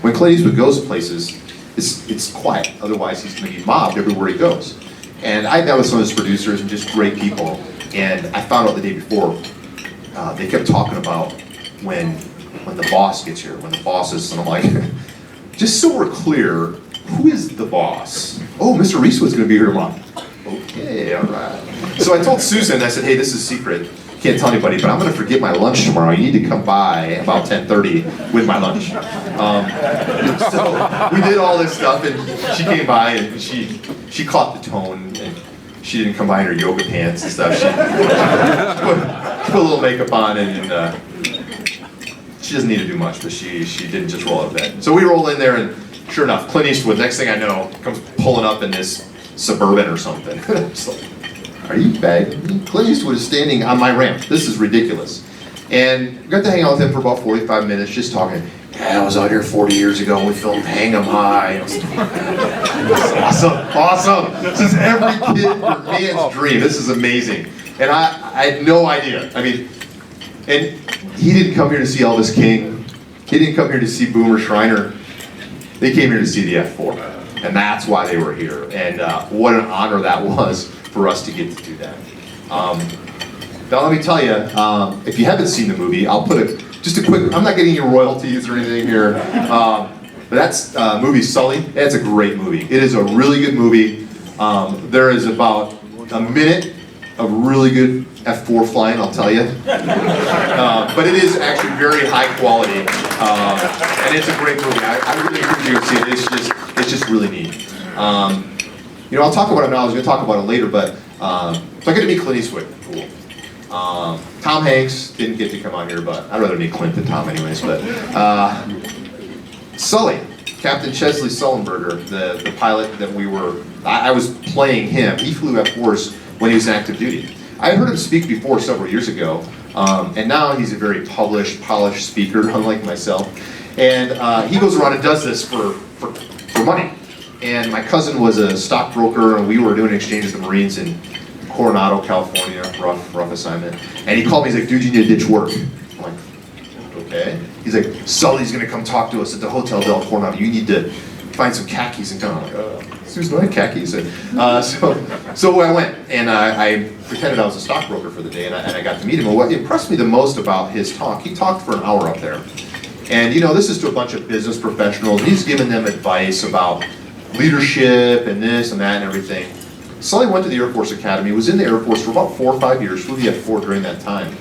When Clint Eastwood goes places, it's quiet, otherwise he's going to be mobbed everywhere he goes. And I met with some of his producers and just great people, and I found out the day before, they kept talking about when the boss gets here, when the boss is, and I'm like, just so we're clear, who is the boss? Oh, Mr. Eastwood's going to be here tomorrow. Okay, all right. So I told Susan, I said, hey, this is secret. Can't tell anybody, but I'm going to forget my lunch tomorrow. You need to come by about 10:30 with my lunch. So we did all this stuff, and she came by, and she caught the tone, and she didn't come by in her yoga pants and stuff. She put a little makeup on, and she doesn't need to do much, but she didn't just roll out of bed. So we roll in there, and sure enough, Clint Eastwood, next thing I know, comes pulling up in this Suburban or something. It's like, are you bagging me? Clint Eastwood is standing on my ramp. This is ridiculous. And we got to hang out with him for about 45 minutes, just talking. Yeah, I was out here 40 years ago and we filmed Hang 'em High. Awesome. This is every kid or man's dream. This is amazing. And I had no idea. I mean, and he didn't come here to see Elvis King. He didn't come here to see Boomer Schreiner. They came here to see the F4. And that's why they were here. And what an honor that was for us to get to do that. Now let me tell you, if you haven't seen the movie, I'll put just a quick, I'm not getting any royalties or anything here, but that's movie Sully. It's a great movie. It is a really good movie. There is about a minute of really good F4 flying, I'll tell you. But it is actually very high quality, and it's a great movie. I really encourage you to see it. It's just really neat. I'll talk about it now. I was going to talk about it later, but so I got to meet Clint Eastwood. Cool. Tom Hanks didn't get to come on here, but I'd rather meet Clint than Tom anyways. But Sully, Captain Chesley Sullenberger, the pilot that I was playing him. He flew F4s when he was in active duty. I had heard him speak before several years ago, and now he's a very polished speaker, unlike myself. And he goes around and does this for money. And my cousin was a stockbroker, and we were doing exchanges with the Marines in Coronado, California, rough assignment. And he called me, he's like, dude, you need to ditch work. I'm like, okay. He's like, Sully's gonna come talk to us at the Hotel Del Coronado. You need to find some khakis and come. I'm like, Susan, I had khakis. So I went, and I pretended I was a stockbroker for the day, and I got to meet him. And what impressed me the most about his talk, he talked for an hour up there. And this is to a bunch of business professionals. He's giving them advice about leadership and this and that and everything. Sully went to the Air Force Academy, was in the Air Force for about 4 or 5 years, flew the F4 during that time.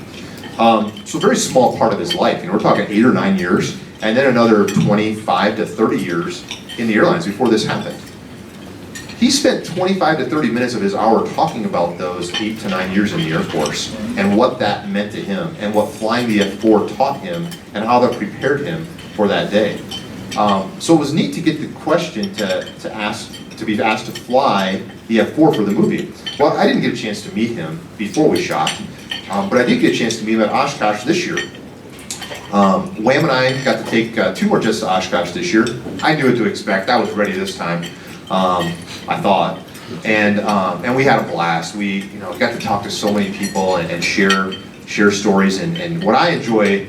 So a very small part of his life. We're talking 8 or 9 years, and then another 25 to 30 years in the airlines before this happened. He spent 25 to 30 minutes of his hour talking about those 8 to 9 years in the Air Force and what that meant to him and what flying the F4 taught him and how that prepared him for that day. So it was neat to get the question to be asked to fly the F4 for the movie. Well, I didn't get a chance to meet him before we shot, but I did get a chance to meet him at Oshkosh this year. Wham and I got to take 2 more jets to Oshkosh this year. I knew what to expect. I was ready this time, I thought. And we had a blast. We got to talk to so many people and share stories. And what I enjoy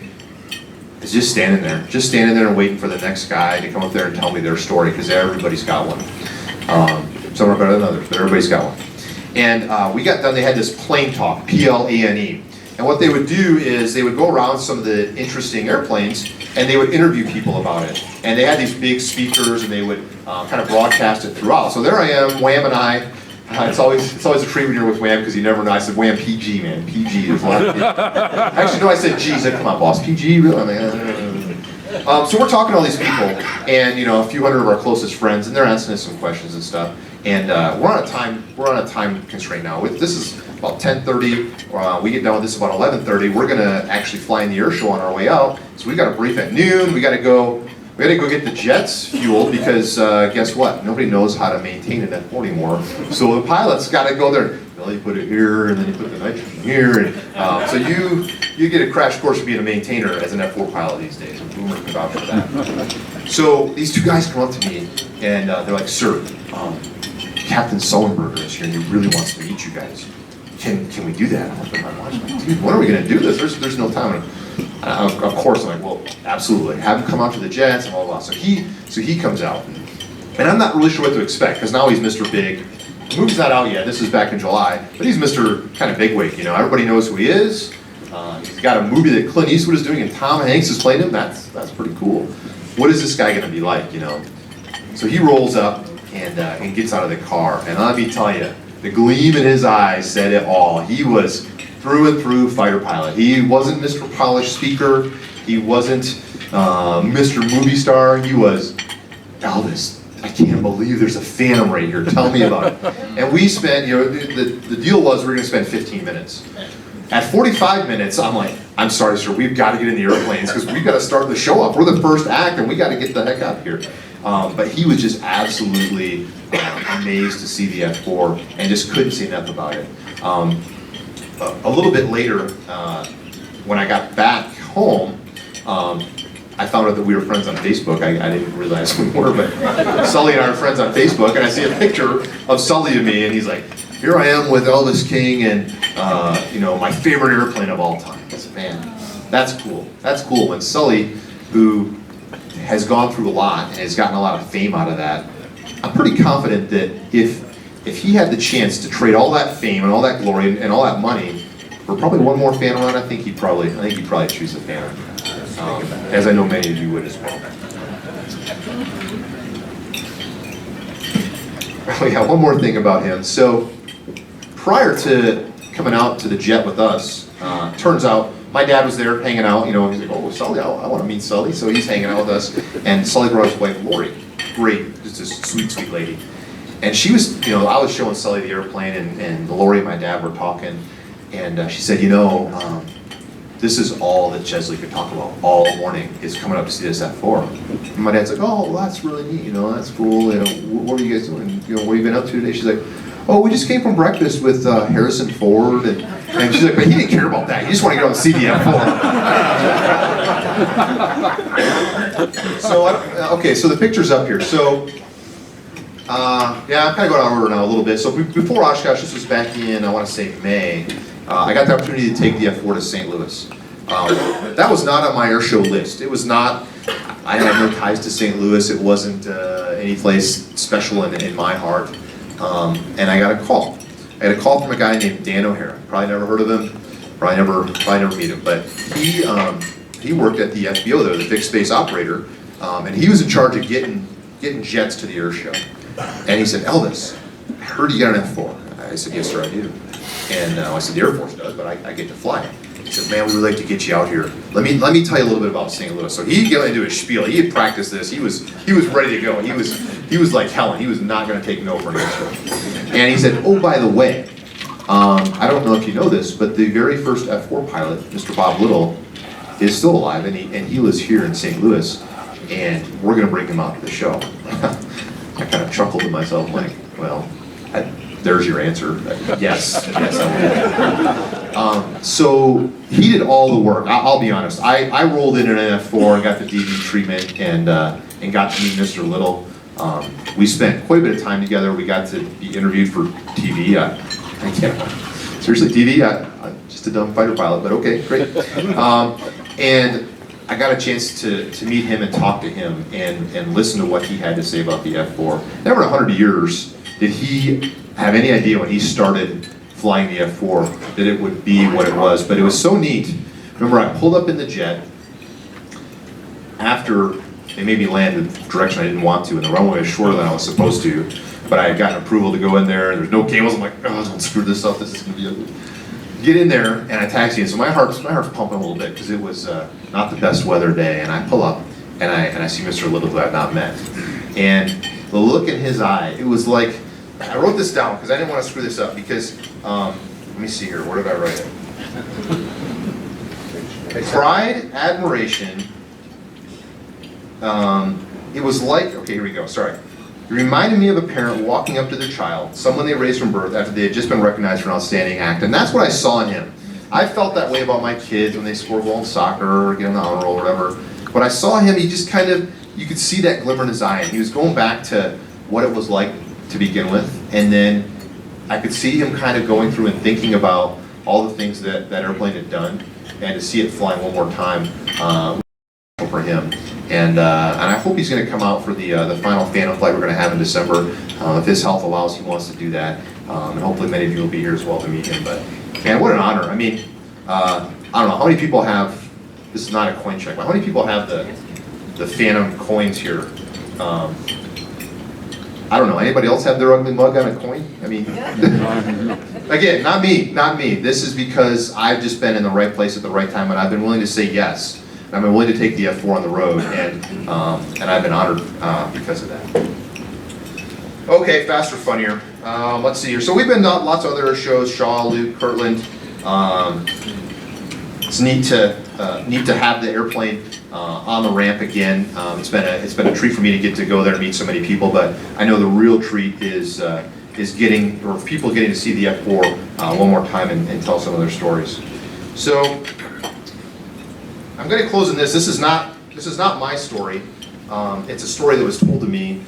is just standing there and waiting for the next guy to come up there and tell me their story, because everybody's got one. Some are better than others, but everybody's got one. And we got done, they had this plane talk, Plane. And what they would do is they would go around some of the interesting airplanes and they would interview people about it. And they had these big speakers and they would kind of broadcast it throughout. So there I am, Wham and I. It's always a treat when you're with Wham because you never know. I said, Wham, PG, man. PG. There's a lot of Actually, no, I said G. He said, come on, boss. PG? Really? So we're talking to all these people and, you know, a few hundred of our closest friends, and they're asking us some questions and stuff. And we're on a time constraint now. This is about 10:30. We get done with this about 11:30. We're gonna actually fly in the air show on our way out. So we got a brief at noon. We gotta go get the jets fueled because guess what? Nobody knows how to maintain an F4 anymore. So the pilots gotta go there. Well, you put it here, and then you put the nitrogen here, and so you get a crash course for being a maintainer as an F4 pilot these days. And Boomer can vouch for that. So these two guys come up to me, and they're like, "Sir, Captain Sullenberger is here, and he really wants to meet you guys. Can we do that?" I'm like, my watch, like, dude, when are we going to do this? There's no time. Of course, I'm like, well, absolutely. Have him come out to the jets and blah, blah, blah. So he comes out, and I'm not really sure what to expect because now he's Mr. Big. The movie's not out yet. This is back in July, but he's Mr. kind of bigwig. You know, everybody knows who he is. He's got a movie that Clint Eastwood is doing, and Tom Hanks is playing him. That's pretty cool. What is this guy going to be like? You know, so he rolls up and gets out of the car, and let me tell you, the gleam in his eyes said it all. He was through and through fighter pilot. He wasn't Mr. Polished Speaker. He wasn't Mr. Movie Star. He was Elvis. I can't believe there's a Phantom right here. Tell me about it. And we spent, you know, the deal was we were going to spend 15 minutes. At 45 minutes, I'm like, I'm sorry, sir, we've got to get in the airplanes because we've got to start the show up. We're the first act, and we got to get the heck out here. But he was just absolutely amazed to see the F4 and just couldn't say enough about it. A little bit later, when I got back home, I found out that we were friends on Facebook. I didn't realize we were, but Sully and I are friends on Facebook, and I see a picture of Sully and me, and he's like, here I am with Elvis King and you know, my favorite airplane of all time. I said, man, that's cool. That's cool. When Sully, who has gone through a lot and has gotten a lot of fame out of that, I'm pretty confident that if he had the chance to trade all that fame and all that glory and all that money for probably one more Phantom run, I think he'd probably choose the Phantom. As I know many of you would as well. Oh yeah, one more thing about him. So prior to coming out to the jet with us, turns out my dad was there hanging out, you know, he's like, oh, Sully, I want to meet Sully. So he's hanging out with us, and Sully brought his wife, Lori. Great, just a sweet, sweet lady. And she was, you know, I was showing Sully the airplane, and Lori and my dad were talking, and she said, you know, this is all that Chesley could talk about all morning, is coming up to see this F4. And my dad's like, oh, well, that's really neat, you know, that's cool, you know, what are you guys doing? You know, what have you been up to today? She's like, oh, we just came from breakfast with Harrison Ford, and she's like, but he didn't care about that. He just wanted to go and see the F4. So, okay, so the picture's up here. So, yeah, I'm kind of going out of order now a little bit. So before Oshkosh, this was back in, I want to say May, I got the opportunity to take the F4 to St. Louis. That was not on my air show list. It was not, I had no ties to St. Louis. It wasn't any place special in my heart. And I got a call. I had a call from a guy named Dan O'Hara. Probably never heard of him. Probably never meet him. But he worked at the FBO there, the fixed space operator, and he was in charge of getting jets to the air show. And he said, Elvis, I heard you got an F4. I said, yes, sir, I do. And I said, the Air Force does, but I get to fly it. He said, man, we would like to get you out here. Let me tell you a little bit about St. Louis. So he got into his spiel. He had practiced this. He was ready to go. He was like Helen. He was not going to take no for an answer. And he said, oh, by the way, I don't know if you know this, but the very first F4 pilot, Mr. Bob Little, is still alive, and he was here in St. Louis, and we're going to bring him out to the show. I kind of chuckled to myself, like, well, there's your answer. Yes, I will. So he did all the work. I'll be honest. I rolled in an F4 and got the DV treatment and got to meet Mr. Little. We spent quite a bit of time together. We got to be interviewed for TV. I can't. Seriously, TV? I'm just a dumb fighter pilot, but okay, great. And I got a chance to meet him and talk to him and listen to what he had to say about the F4. Never in 100 years did he have any idea when he started flying the F4 that it would be what it was, but it was so neat. Remember, I pulled up in the jet after they made me land in the direction I didn't want to, and the runway was shorter than I was supposed to, but I had gotten approval to go in there. There's no cables. I'm like, oh, don't screw this up. This is gonna be ugly. Get in there, and I taxi in. So my heart's pumping a little bit because it was not the best weather day. And I pull up, and I see Mr. Little, who I've not met, and the look in his eye, it was like, I wrote this down because I didn't want to screw this up. Because let me see here. Where did I write it? Pride, admiration. It was like, okay, here we go. Sorry. It reminded me of a parent walking up to their child, someone they raised from birth, after they had just been recognized for an outstanding act. And that's what I saw in him. I felt that way about my kids when they scored well in soccer or get on the honor roll or whatever. But I saw him, he just kind of, you could see that glimmer in his eye. And he was going back to what it was like to begin with. And then I could see him kind of going through and thinking about all the things that that airplane had done. And to see it flying one more time for him. And I hope he's going to come out for the final Phantom flight we're going to have in December. If his health allows, he wants to do that. And hopefully many of you will be here as well to meet him. But man, what an honor. I mean, I don't know, how many people have, this is not a coin check, but how many people have the Phantom coins here? I don't know, anybody else have their ugly mug on a coin? I mean, again, not me. This is because I've just been in the right place at the right time, and I've been willing to say yes. I've been willing to take the F4 on the road, and I've been honored because of that. Okay, faster, funnier. Let's see here. So we've been to lots of other shows, Shaw, Luke, Kirtland. It's neat to have the airplane on the ramp again. It's been a treat for me to get to go there and meet so many people. But I know the real treat is people getting to see the F4 one more time and tell some of their stories. So I'm going to close on this. This is not my story. It's a story that was told to me.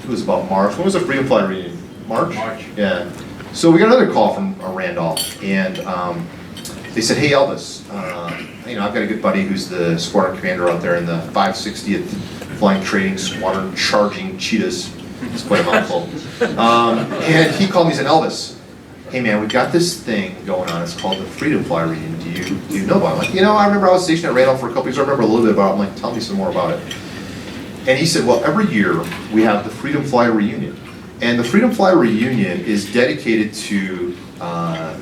It was about March. When was the Freedom Fly reunion? March? March. Yeah. So we got another call from Randolph, and they said, "Hey Elvis, I've got a good buddy who's the squadron commander out there in the 560th Flying Trading Squadron, charging cheetahs." It's quite a mouthful. And he called me and said, "Elvis, hey man, we've got this thing going on. It's called the Freedom Fly reunion. Do you know about it?" I'm like, I remember I was stationed at Randolph for a couple years. I remember a little bit about it. I'm like, tell me some more about it. And he said, well, every year we have the Freedom Fly reunion. And the Freedom Fly reunion is dedicated to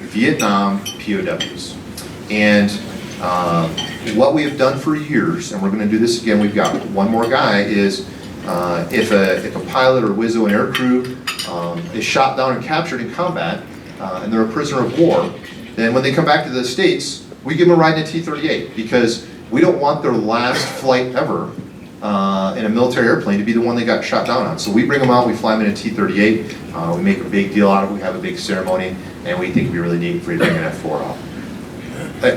Vietnam POWs. And what we have done for years, and we're going to do this again, we've got one more guy, is if a pilot or Wizzo and aircrew is shot down and captured in combat, and they're a prisoner of war, then when they come back to the States, we give them a ride in a T-38 because we don't want their last flight ever in a military airplane to be the one they got shot down on. So we bring them out, we fly them in a T-38, we make a big deal out of it, we have a big ceremony, and we think it'd be really neat for you to bring an F4 out.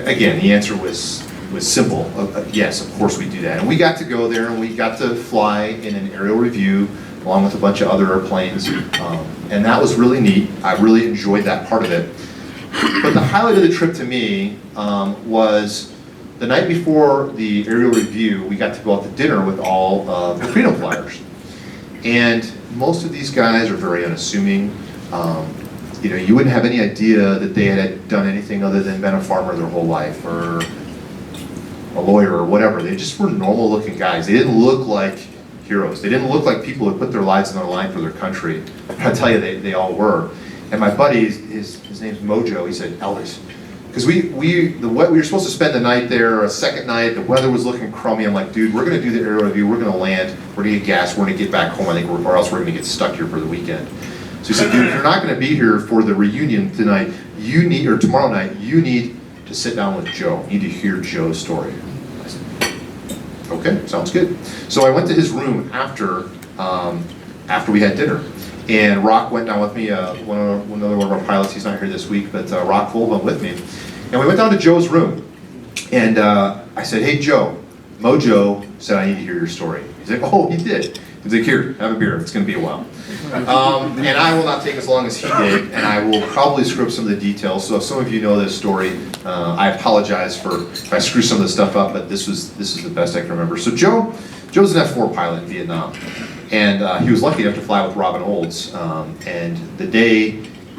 Again, the answer was simple. Yes, of course we do that. And we got to go there and we got to fly in an aerial review along with a bunch of other airplanes. And that was really neat. I really enjoyed that part of it. But the highlight of the trip to me was the night before the aerial review, we got to go out to dinner with all of the Freedom Flyers. And most of these guys are very unassuming. You wouldn't have any idea that they had done anything other than been a farmer their whole life or a lawyer or whatever. They just were normal looking guys. They didn't look like heroes. They didn't look like people who put their lives on the line for their country. I'll tell you, they all were. And my buddy, his name's Mojo, he said, Elvis, because we were supposed to spend the night there, a second night, the weather was looking crummy. I'm like, dude, we're going to do the aerial review, we're going to land, we're going to get gas, we're going to get back home, I think, or else we're going to get stuck here for the weekend. So he said, dude, if you're not going to be here for the reunion tonight, or tomorrow night, you need to sit down with Joe. You need to hear Joe's story. I said, okay, sounds good. So I went to his room after we had dinner. And Rock went down with me, one of our pilots, he's not here this week, but Rock Full went with me. And we went down to Joe's room. And I said, hey Joe, Mojo said I need to hear your story. He's like, oh, he did. He's like, here, have a beer. It's going to be a while. And I will not take as long as he did, and I will probably screw up some of the details. So if some of you know this story, I apologize for if I screw some of the stuff up, but this is the best I can remember. So Joe's an F4 pilot in Vietnam, and he was lucky enough to fly with Robin Olds. And the day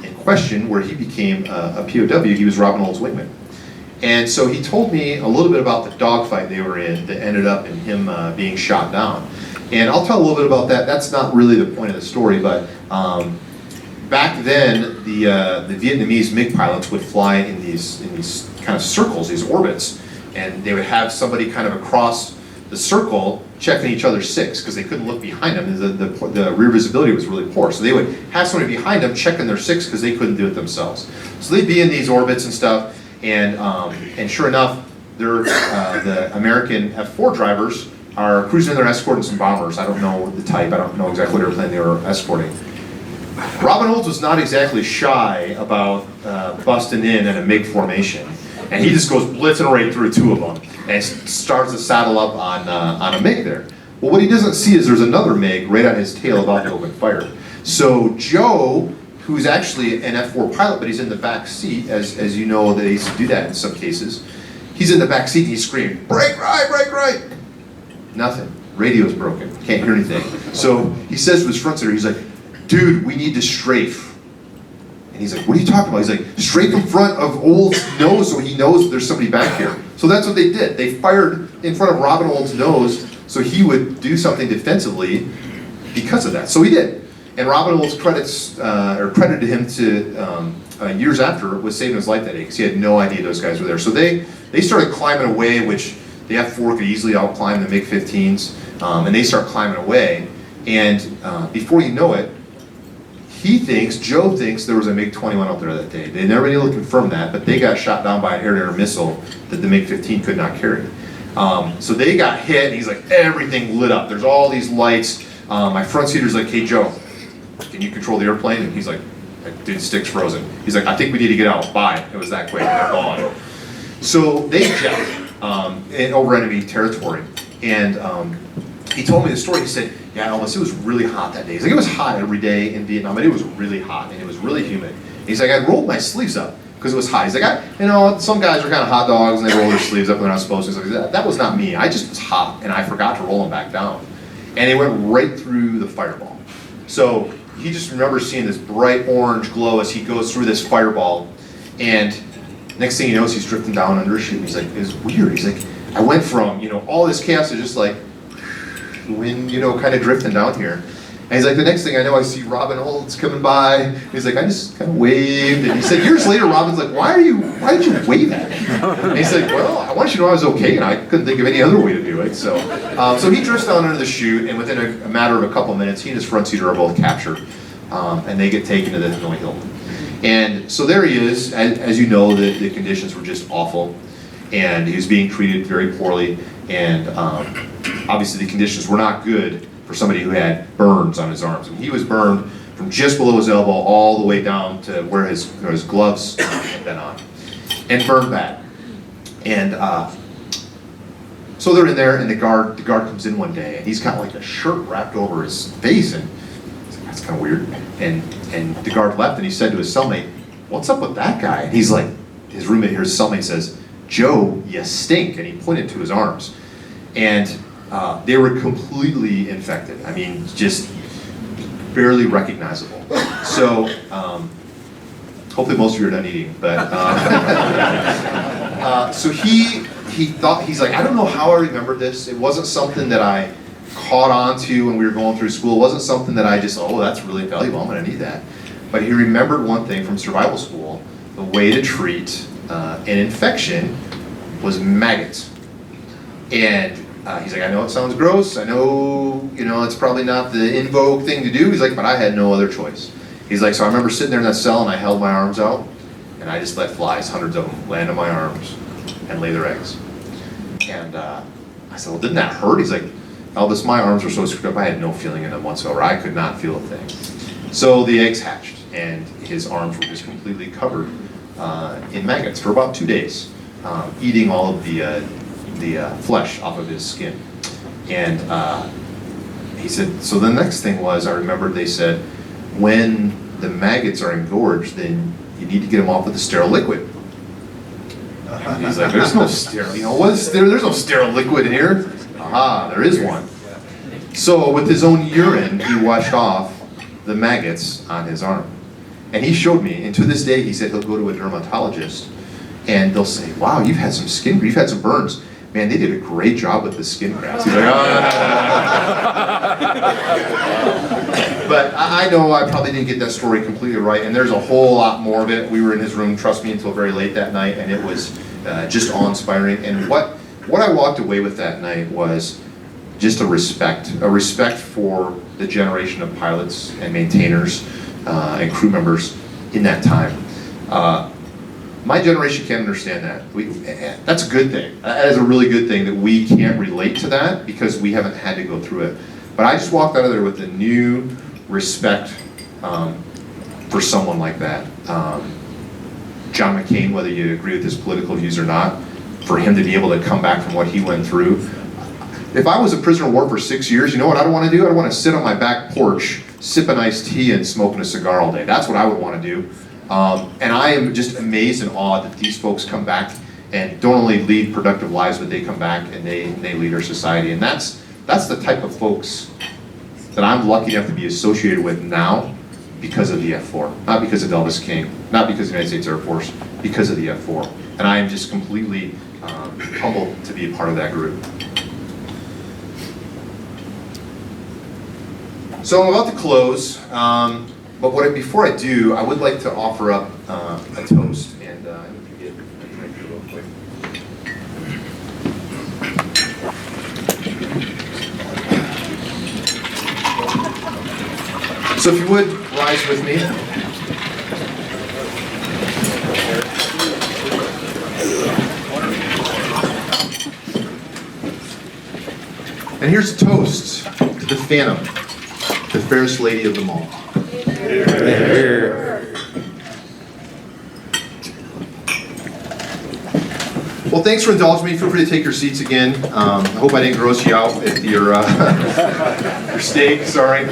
in question where he became a POW, he was Robin Olds' wingman. And so he told me a little bit about the dogfight they were in that ended up in him being shot down. And I'll tell a little bit about that. That's not really the point of the story, but back then, the Vietnamese MiG pilots would fly in these kind of circles, these orbits, and they would have somebody kind of across the circle checking each other's six because they couldn't look behind them. The rear visibility was really poor, so they would have somebody behind them checking their six because they couldn't do it themselves. So they'd be in these orbits and stuff, and sure enough, the American F4 drivers are cruising in there escorting some bombers. I don't know the type, I don't know exactly what airplane they were escorting. Robin Olds was not exactly shy about busting in a MiG formation, and he just goes blitzing right through two of them and starts to saddle up on a MiG there. Well, what he doesn't see is there's another MiG right on his tail about to open fire. So Joe, who's actually an F4 pilot, but he's in the back seat, as you know, they used to do that in some cases. He's in the back seat and he's screaming, "Brake right, brake right!" Nothing. Radio's broken. Can't hear anything. So he says to his front seater, he's like, "Dude, we need to strafe." And he's like, "What are you talking about?" He's like, "Strafe in front of Olds' nose so he knows there's somebody back here." So that's what they did. They fired in front of Robin Olds' nose so he would do something defensively because of that. So he did. And Robin Olds credited him to years after was saving his life that day because he had no idea those guys were there. So they started climbing away, which the F4 could easily outclimb the MiG-15s, and they start climbing away. And before you know it, Joe thinks there was a MiG-21 out there that day. They never been able to confirm that, but they got shot down by an air-to-air missile that the MiG-15 could not carry. So they got hit, and he's like, everything lit up. There's all these lights. My front seater's like, "Hey, Joe, can you control the airplane?" And he's like, "Dude, stick's frozen." He's like, "I think we need to get out." Bye. It was that quick. They're gone. So they jet over enemy territory. And he told me the story. He said, "Yeah, Elvis, it was really hot that day." He's like, "It was hot every day in Vietnam, but it was really hot, and it was really humid." And he's like, "I rolled my sleeves up because it was hot." He's like, some guys are kind of hot dogs, and they roll their sleeves up when they're not supposed to." He's like, that was not me. I just was hot, and I forgot to roll them back down. And they went right through the fireball. So he just remembers seeing this bright orange glow as he goes through this fireball. And next thing he knows, he's drifting down under a chute. And he's like, "It's weird." He's like, "I went from, all this chaos to just like, wind, kind of drifting down here." And he's like, "The next thing I know, I see Robin Olds coming by." And he's like, "I just kind of waved." And he said, years later, Robin's like, why did you wave at me?" And he's like, "Well, I want you to know I was okay, and I couldn't think of any other way to do it." So he drifts down under the chute, and within a matter of a couple minutes, he and his front seater are both captured, and they get taken to the Hanoi Hilton. And so there he is. As you know, the conditions were just awful, and he was being treated very poorly, and obviously the conditions were not good for somebody who had burns on his arms. I mean, he was burned from just below his elbow all the way down to where his gloves had been on, and burned bad. And so they're in there, and the guard comes in one day, and he's got like a shirt wrapped over his face, and he's like, "That's kind of weird." And the guard left, and he said to his cellmate, "What's up with that guy?" And he's like, his roommate here, his cellmate says, "Joe, you stink," and he pointed to his arms. And they were completely infected. I mean, just barely recognizable. So hopefully most of you are done eating. But so he's like, "I don't know how I remembered this. It wasn't something that I caught on to when we were going through school. It wasn't something that I just, oh, that's really valuable, I'm going to need that." But he remembered one thing from survival school: the way to treat an infection was maggots. And he's like, "I know it sounds gross. I know, it's probably not the in vogue thing to do." He's like, "But I had no other choice." He's like, "So I remember sitting there in that cell, and I held my arms out, and I just let flies, hundreds of them, land on my arms and lay their eggs." And I said, "Well, didn't that hurt?" He's like, "Elvis, my arms were so screwed up, I had no feeling in them whatsoever. I could not feel a thing." So the eggs hatched, and his arms were just completely covered in maggots for about 2 days, eating all of the flesh off of his skin. And he said, so the next thing was, I remembered they said, when the maggots are engorged, then you need to get them off with a sterile liquid. And he's like, there's no sterile, there's no sterile liquid in here. Aha, there is one. So with his own urine, he washed off the maggots on his arm. And he showed me, and to this day, he said he'll go to a dermatologist, and they'll say, wow, you've had some burns. Man, they did a great job with the skin grafts. He's like, But I know I probably didn't get that story completely right, and there's a whole lot more of it. We were in his room, trust me, until very late that night, and it was just awe-inspiring. And what I walked away with that night was just a respect for the generation of pilots and maintainers and crew members in that time. My generation can't understand that. That's a good thing. That is a really good thing that we can't relate to that because we haven't had to go through it. But I just walked out of there with a new respect for someone like that. John McCain, whether you agree with his political views or not, for him to be able to come back from what he went through. If I was a prisoner of war for 6 years, you know what I don't want to do? I don't want to sit on my back porch, sipping iced tea and smoking a cigar all day. That's what I would want to do. And I am just amazed and awed that these folks come back and don't only lead productive lives, but they come back and they lead our society. And that's the type of folks that I'm lucky enough to be associated with now because of the F4. Not because of Elvis King, not because of the United States Air Force, because of the F4. And I am just completely humbled to be a part of that group. So I'm about to close. But before I do, I would like to offer up a toast, and let me get a drink here real quick. So if you would, rise with me. And here's a toast to the Phantom, the fairest lady of them all. Well, thanks for indulging me. Feel free to take your seats again. I hope I didn't gross you out with your steak. Sorry.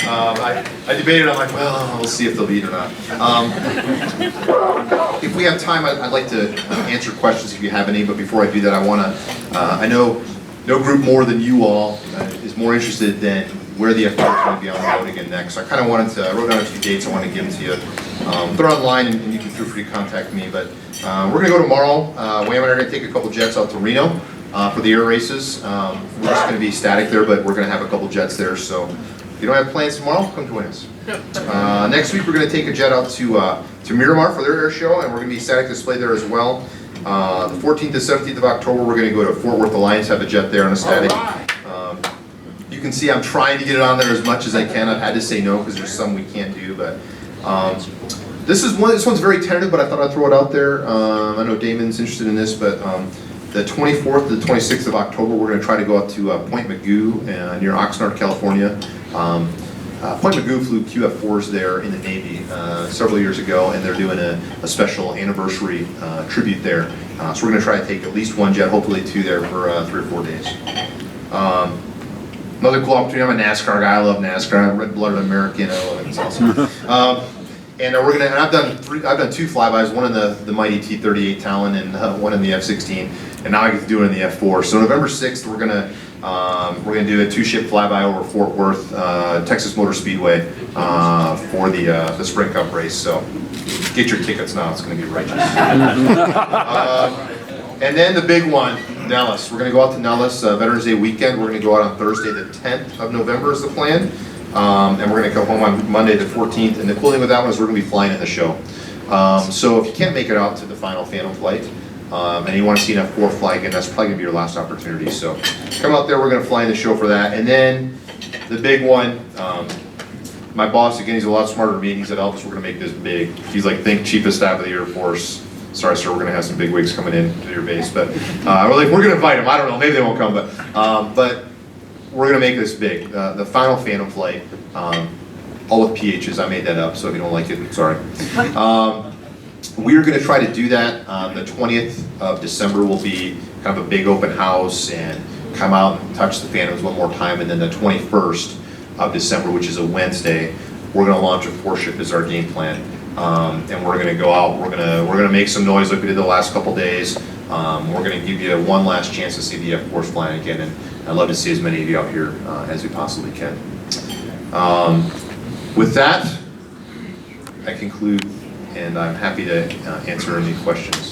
I debated. I'm like, well, we'll see if they'll eat or not. If we have time, I'd like to answer questions if you have any. But before I do that, I want to. I know no group more than you all is more interested than where the F4 is going to be on the road again next. So I kind of wanted to, I wrote down a few dates I want to give them to you. They're online and you can feel free to contact me. But we're going to go tomorrow. Wham and I are going to take a couple jets out to Reno for the air races. We're just going to be static there, but we're going to have a couple jets there. So if you don't have plans tomorrow, come join us. Next week we're going to take a jet out to Miramar for their air show, and we're going to be static display there as well. The 14th to 17th of October we're going to go to Fort Worth Alliance, have a jet there on a static. You can see I'm trying to get it on there as much as I can. I've had to say no because there's some we can't do, but this one's very tentative, but I thought I'd throw it out there. I know Damon's interested in this, but the 24th to the 26th of October, we're going to try to go out to Point Magoo near Oxnard, California. Point Magoo flew QF4s there in the Navy several years ago, and they're doing a special anniversary tribute there. So we're going to try to take at least one jet, hopefully two there for 3 or 4 days. Another cool opportunity. I'm a NASCAR guy. I love NASCAR. I'm a red-blooded American. I love it. It's awesome. And I've done 2 flybys. One in the mighty T-38 Talon, and one in the F-16. And now I get to do it in the F4. So November 6th, we're gonna do a 2-ship flyby over Fort Worth, Texas Motor Speedway, for the Sprint Cup race. So get your tickets now. It's gonna be righteous. And then the big one, Nellis. We're going to go out to Nellis Veterans Day weekend. We're going to go out on Thursday the 10th of November is the plan. And we're going to come home on Monday the 14th. And the cool thing with that one is we're going to be flying in the show. So if you can't make it out to the final Phantom flight, and you want to see an F4 fly again, that's probably going to be your last opportunity. So come out there. We're going to fly in the show for that. And then the big one, my boss, again, he's a lot smarter than me. He said, Elvis, we're going to make this big. He's like, think Chief of Staff of the Air Force. Sorry, sir, we're going to have some big wigs coming in to your base, but we're going to invite them. I don't know, maybe they won't come, but we're going to make this big. The final Phantom flight, all with PHs. I made that up, so if you don't like it, sorry. We are going to try to do that. The 20th of December will be kind of a big open house, and come out and touch the Phantoms one more time, and then the 21st of December, which is a Wednesday, we're going to launch a 4-ship as our game plan, and we're going to go out. We're going to make some noise like we did the last couple days. We're going to give you one last chance to see the F-Force flying again, and I'd love to see as many of you out here as we possibly can. With that, I conclude, and I'm happy to answer any questions